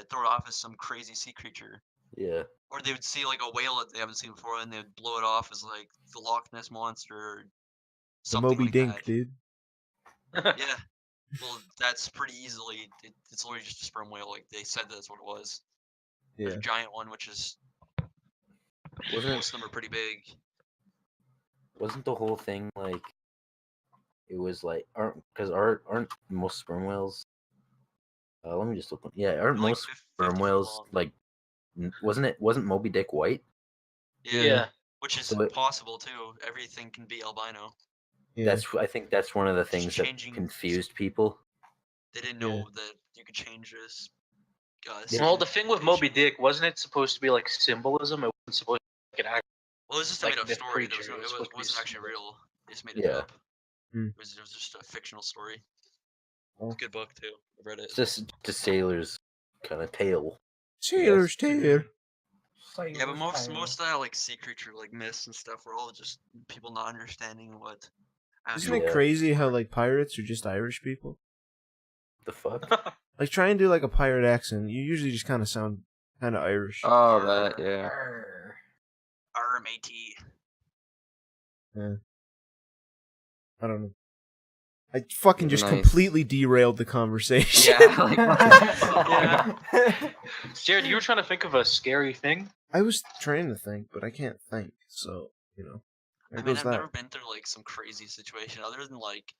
throw it off as some crazy sea creature. Yeah. Or they would see like a whale that they haven't seen before, and they would blow it off as like the Loch Ness monster or The something Moby like Dink, that. dude. Yeah. Well, that's pretty easily. It's literally just a sperm whale. Like they said that's what it was. There's Yeah. a giant one, which is Wasn't most of them are pretty big. wasn't the whole thing like it was like aren't most sperm whales? Let me just look. Yeah, aren't Like most 50 sperm feet whales long. like? Wasn't Moby Dick white? Yeah. Which is So it- possible too. Everything can be albino. Yeah. I think that's one of the It's things that changing- confused people. They didn't Yeah. know that you could change this. Well, the thing with Moby Dick wasn't it supposed to be like symbolism? It wasn't supposed to be like an act. Well, it was just a like made up the story. There creature, was no, it was it supposed to be wasn't actually symbol. real. They just made it Yeah. up. Hmm. It was just a fictional story. Oh. It's a good book too. I read it. It's just the sailor's kind of tale. Sailor's tale. Yeah, but most of that like sea creature like myths and stuff were all just people not understanding what. Isn't it Yeah. crazy how like pirates are just Irish people? The fuck? Like try and do like a pirate accent. You usually just kind of sound kind of Irish. Oh, that, yeah. RMAT. Yeah. I don't know. I fucking just Nice. completely derailed the conversation. Yeah, like, what the Yeah. Jared, you were trying to think of a scary thing. I was trying to think, but I can't think. So there I mean, goes I've that. never been through like some crazy situation other than like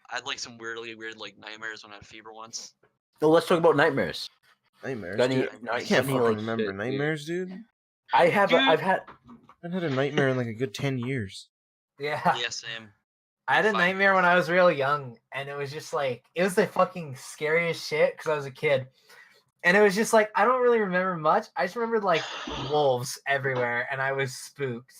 I had like some weirdly weird like nightmares when I had fever once. So let's talk about nightmares. Nightmares, Got any- dude. I got can't any, fucking like, remember shit, dude. nightmares, dude. I've had I haven't had a nightmare in like a good 10 years. Yeah. Yeah, same. I had a 5 nightmare when I was real young, and it was just like it was the fucking scariest shit because I was a kid, and it was just like I don't really remember much. I just remembered like wolves everywhere, and I was spooked,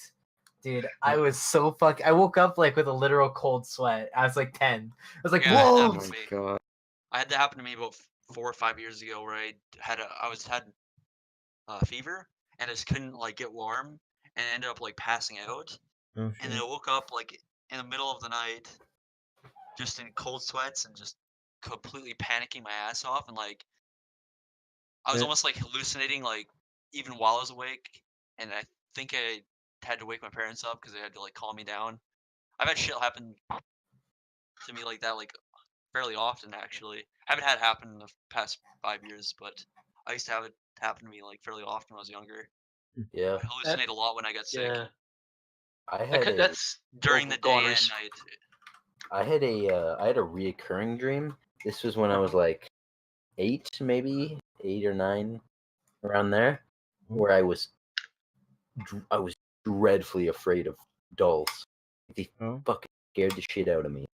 dude. I was so I woke up like with a literal cold sweat. I was like 10. I was like, Yeah, Oh whoa. my Wolves. god. I had that happen to me about 4 or 5 years ago where I had fever and I just couldn't like get warm and ended up like passing out. Oh, And then shit. I woke up like in the middle of the night, just in cold sweats and just completely panicking my ass off. And like, I was Yeah. almost like hallucinating, like even while I was awake. And I think I had to wake my parents up because they had to like calm me down. I've had shit happen to me like that, like fairly often actually. I haven't had it happen in the past 5 years, but I used to have it happen to me like fairly often when I was younger. Yeah. I hallucinate a lot when I get sick. Yeah, I had a that's During the go on, day and Reese. night. I had a reoccurring dream. This was when I was like 8, maybe 8 or 9, around there, where I was dreadfully afraid of dolls. They Oh. fucking scared the shit out of me.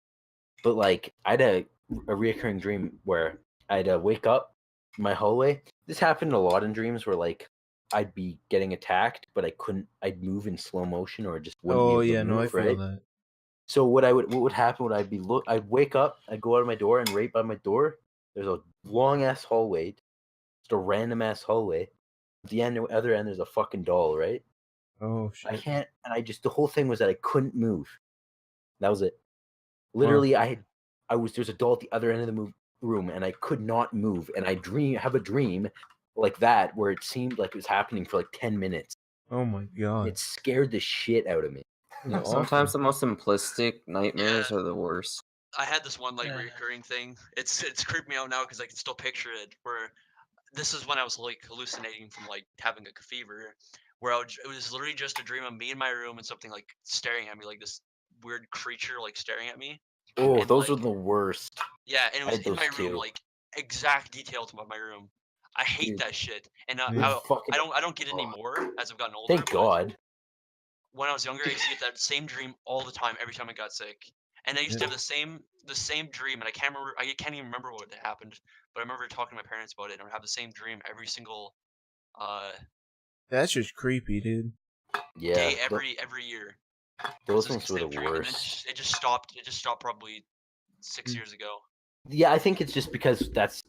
But like, I had a reoccurring dream where I'd wake up in my hallway. This happened a lot in dreams where like I'd be getting attacked, but I couldn't. I'd move in slow motion or just wouldn't Oh be able yeah, to no, I move, feel right? that. So what would happen would I'd wake up, I'd go out of my door, and right by my door, there's a long ass hallway, just a random ass hallway. At the other end, there's a fucking doll, right? Oh I shit. can't, and the whole thing was that I couldn't move. That was it. Literally, there's a doll at the other end of room and I could not move, and I have a dream like that where it seemed like it was happening for like 10 minutes. Oh my god. It scared the shit out of me. Yeah, Sometimes awesome. the most simplistic nightmares are the worst. I had this one like Yeah. recurring thing. It's creeped me out now because I can still picture it. Where this is when I was like hallucinating from like having a fever, where it was literally just a dream of me in my room and something like staring at me, like this weird creature like staring at me. Oh, And, those like, are the worst. Yeah, and it was had in my those room, too. like exact details about my room. I hate Dude. that shit, and Yeah. I don't get it anymore as I've gotten older. Thank but God. When I was younger, I used to get that same dream all the time, every time I got sick. And I used to have the same dream, and I can't even remember what had happened. But I remember talking to my parents about it, and I would have the same dream every single That's just creepy, dude. Yeah. day every year. Those It was ones were same the dream, and then worst. it just stopped. It just stopped probably 6 Mm. years ago. Yeah, I think it's just because that's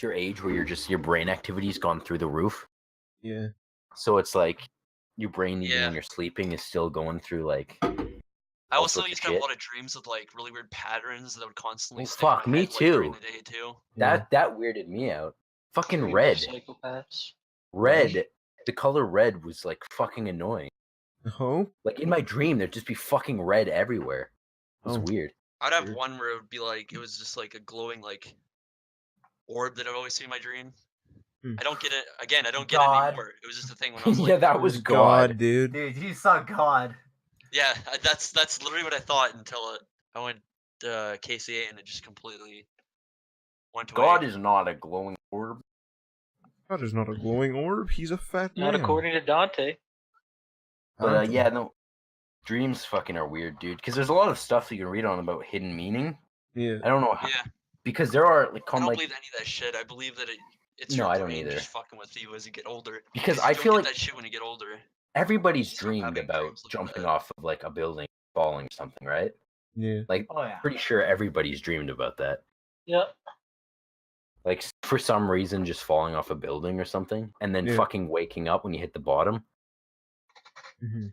your age where your brain activity's gone through the roof. Yeah. So it's like your brain even Yeah. when you're sleeping is still going through like I all also sorts of used to have a shit. lot of dreams with like really weird patterns that would constantly Oh, stick in fuck, my me head, like, during too. the day too. that weirded me out. Fucking Creepy red. Psychopaths. Red. The color red was like fucking annoying. Oh? Like in my dream there'd just be fucking red everywhere. It was Oh. weird. I'd have Weird. one where it would be like it was just like a glowing like orb that I'd always see in my dream. Hmm. I don't get it again. I don't get God. it anymore. It was just a thing when I was like, Yeah, that was God. dude. Dude, you saw God. yeah, that's literally what I thought until I went KCA and it just completely went away. God is not a glowing orb. God is not a glowing orb. He's a fat Not man. according to Dante. But Dante. yeah, no. Dreams fucking are weird, dude. Because there's a lot of stuff you can read on about hidden meaning. Yeah. I don't know how. Yeah, Because there are like I don't believe any of that shit. I believe that it's No, your I don't brain either. just fucking with you as you get older. Because you I don't feel get like that shit when you get older. everybody's Stop dreamed having about dreams like jumping that. off of like a building, falling or something, right? Yeah. Like, Oh yeah. pretty sure everybody's dreamed about that. Yeah. Like, for some reason, just falling off a building or something, and then Yeah. fucking waking up when you hit the bottom. Mm-hmm.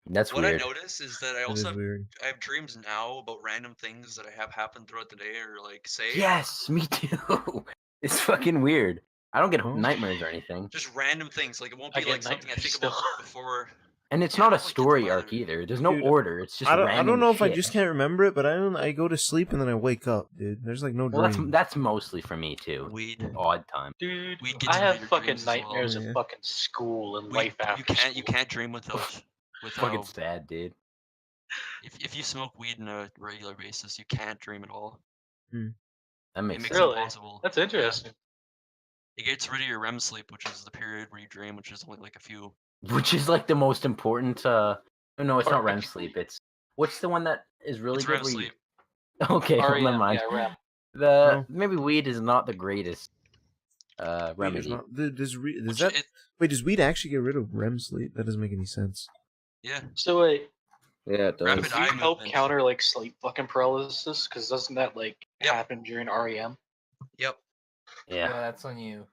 That's What weird. I notice is that I That also is weird. I have dreams now about random things that I have happened throughout the day or like say. Yes, me too. It's fucking weird. I don't get Oh. nightmares or anything. Just random things. Like it won't I be get like something I think nightmares about still. before. And it's Yeah, I not a don't like get them story either. arc either. There's no Dude, order. It's just I random don't know if I shit. just can't remember it, but I go to sleep and then I wake up, dude. There's like no Well, dream. that's mostly for me too. Weed. Odd time. Dude, Weed gets I into have your fucking dreams as well. nightmares Yeah. of fucking school and Weed, life after you school. can't dream with those. With Fucking how sad, dude. if you smoke weed on a regular basis, you can't dream at all. That It makes makes sense. it Really? impossible. That's Yeah. interesting. It gets rid of your REM sleep, which is the period where you dream, which is only like a few. Which is like the most important. No, it's not REM Alright. sleep. It's what's the one that is really It's good? REM where you- sleep. Okay, well, never REM, mind. yeah, REM. No. Maybe weed is not the greatest Wait, there's remedy. not, does Which that it, wait? Does weed actually get rid of REM sleep? That doesn't make any sense. yeah. So wait, Yeah, it does. Rapid does eye weed help movement. counter like sleep fucking paralysis? Because doesn't that like Yep. happen during REM? Yep. Yeah, Yeah. that's when you.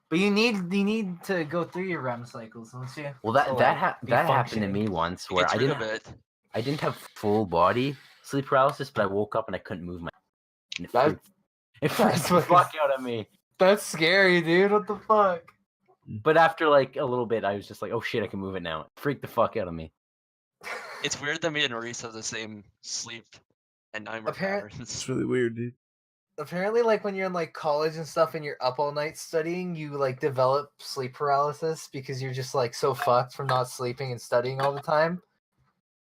But you need to go through your REM cycles, don't you? Well, To, that like, be that happened to functioning. me once It where gets rid of it. I didn't have full body sleep paralysis, but I woke up and I couldn't move my. And it That- freaked that's the fucking- fuck out of me. That's scary, dude. What the fuck? But after like a little bit, I was just like, "Oh shit, I can move it now." It freaked the fuck out of me. It's weird that me and Maurice have the same sleep and nightmare Apparent- It's patterns. really weird, dude. Apparently, like when you're in like college and stuff, and you're up all night studying, you like develop sleep paralysis because you're just like so fucked from not sleeping and studying all the time.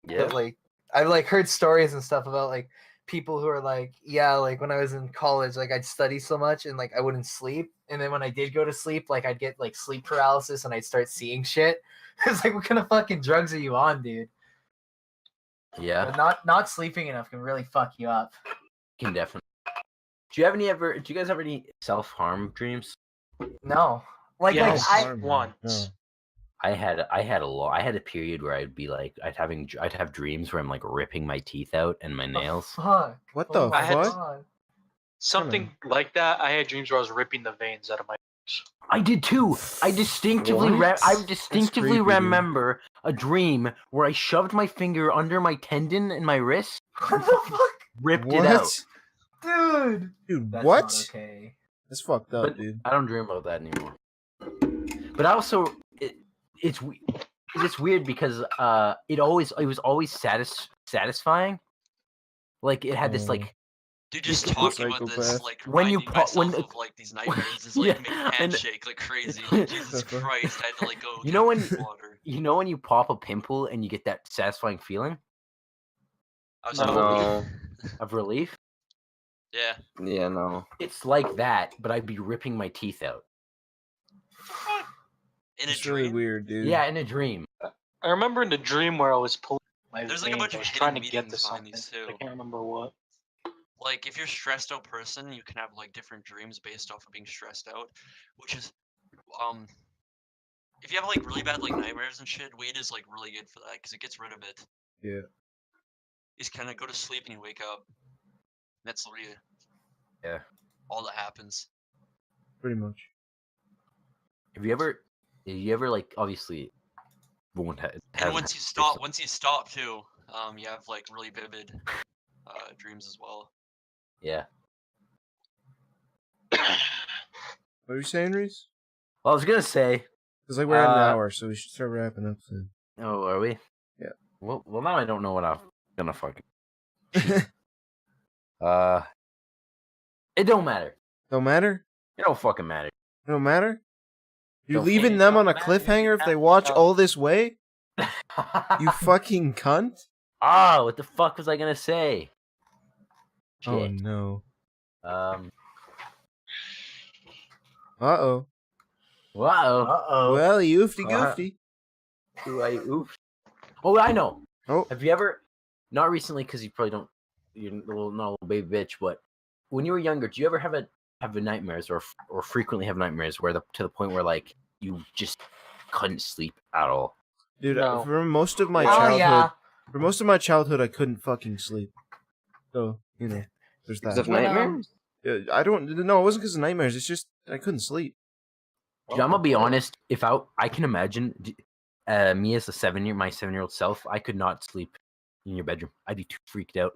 Yeah. But like I've like heard stories and stuff about like people who are like, yeah, like when I was in college, like I'd study so much and like I wouldn't sleep, and then when I did go to sleep, like I'd get like sleep paralysis and I'd start seeing shit. It's like, what kind of fucking drugs are you on, dude? Yeah. But not sleeping enough can really fuck you up. Can definitely. Do you guys have any self-harm dreams? No, like Yes. I Harm, once. no. I had a lot. I had a period where I'd be like, I'd have dreams where I'm like ripping my teeth out and my nails. fuck. What Oh the my I had- fuck? God. Something like that. I had dreams where I was ripping the veins out of my. I did too. I distinctively What? I That's distinctively creepy, dude. remember a dream where I shoved my finger under my tendon in my wrist, What the fuck? ripped What? it out. Dude, That's what? not okay. That's fucked up, But dude. I don't dream about that anymore. But also, it's weird because it was always satisfying. Like it had this Oh. like Dude, just It's talking about this, psychopath. like, When you reminding pop- when myself the- of, like, these nightmares is, like, Yeah, making and- handshake like crazy. Like, Jesus The fuck? Christ, I had to, like, go You know when- get water. you know when you pop a pimple and you get that satisfying feeling I was No. hoping. of relief. Yeah. Yeah, no. It's like that, but I'd be ripping my teeth out. In a It's dream. really weird, dude. Yeah, in a dream. I remember in the dream where I was pulling my There's, like, a veins, bunch I of was hidden trying to get to meanings behind something. these, too. I can't remember what. Like, if you're a stressed out person, you can have, like, different dreams based off of being stressed out, which is, if you have, like, really bad, like, nightmares and shit, weed is, like, really good for that, because it gets rid of it. Yeah. You just kind of go to sleep and you wake up. That's really all that happens. Pretty much. Have you ever like obviously won't have And once you stop too, you have like really vivid dreams as well. Yeah. What are you saying, Reese? Well, I was gonna say. It's like we're at an hour, so we should start wrapping up soon. Oh, are we? Yeah. Well, now I don't know what I'm gonna fucking. It don't matter. Don't matter? It don't fucking matter. It don't matter? You're Don't leaving care. them on a Don't matter. cliffhanger if they You watch have- all this way? You fucking cunt? Oh, what the fuck was I gonna say? Oh Shit. no. Um. Uh-oh. Wow. Uh-oh. Well, you oofty Uh, goofty. Oof. Oh, I know. Oh, Have you ever? Not recently, because you probably don't. You're not a little baby bitch, but when you were younger, do you ever have nightmares or frequently have nightmares where to the point where like you just couldn't sleep at all? dude, No. for most of my Oh, childhood, yeah. for most of my childhood, I couldn't fucking sleep. So, you know, there's Because that. of When, nightmares? I don't. No, it wasn't because of nightmares. It's just I couldn't sleep. Dude, I'm gonna be honest. If I can imagine me as my 7-year-old self, I could not sleep in your bedroom. I'd be too freaked out.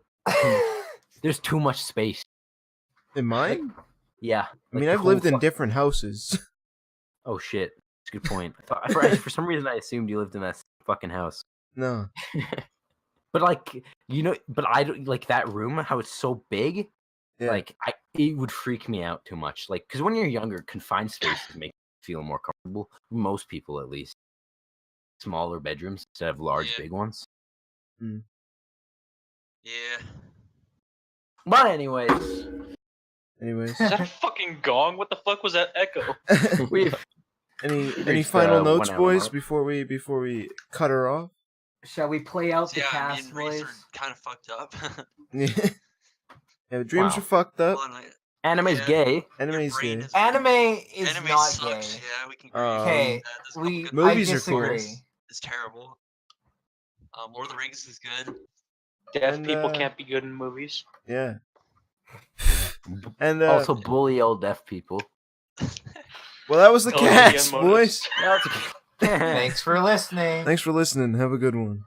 There's too much space. In mine? Yeah. I mean, the I've whole lived in fuck- different houses. Oh shit. That's a good point. For some reason, I assumed you lived in that fucking house. No. But like but I don't like that room. How it's so big. Yeah. Like it would freak me out too much. Like because when you're younger, confined spaces make you feel more comfortable. Most people, at least. Smaller bedrooms instead of large, Yeah. big ones. Yeah. But anyways, Anyways, Is that a fucking gong? What the fuck was that echo? we've any Reached, final 1 notes, hour boys, mark. before we cut her off? Shall we play out the Yeah, me cast, and Reese boys? are kind of fucked up. Yeah. Yeah, dreams Wow. are fucked up. Well, I- anime's Yeah. gay. your Enemies brain gay. is- Anime is Anime not sucks. gay. Yeah, we can agree. on Okay, that. There's a couple we good Movies I are cool. disagree. It's terrible. Lord of the Rings is good. Deaf And, people can't be good in movies. Yeah. And Also, bully all deaf people. well, that was the Oh, cast, yeah, boys. That's Thanks for listening. Thanks for listening. Have a good one.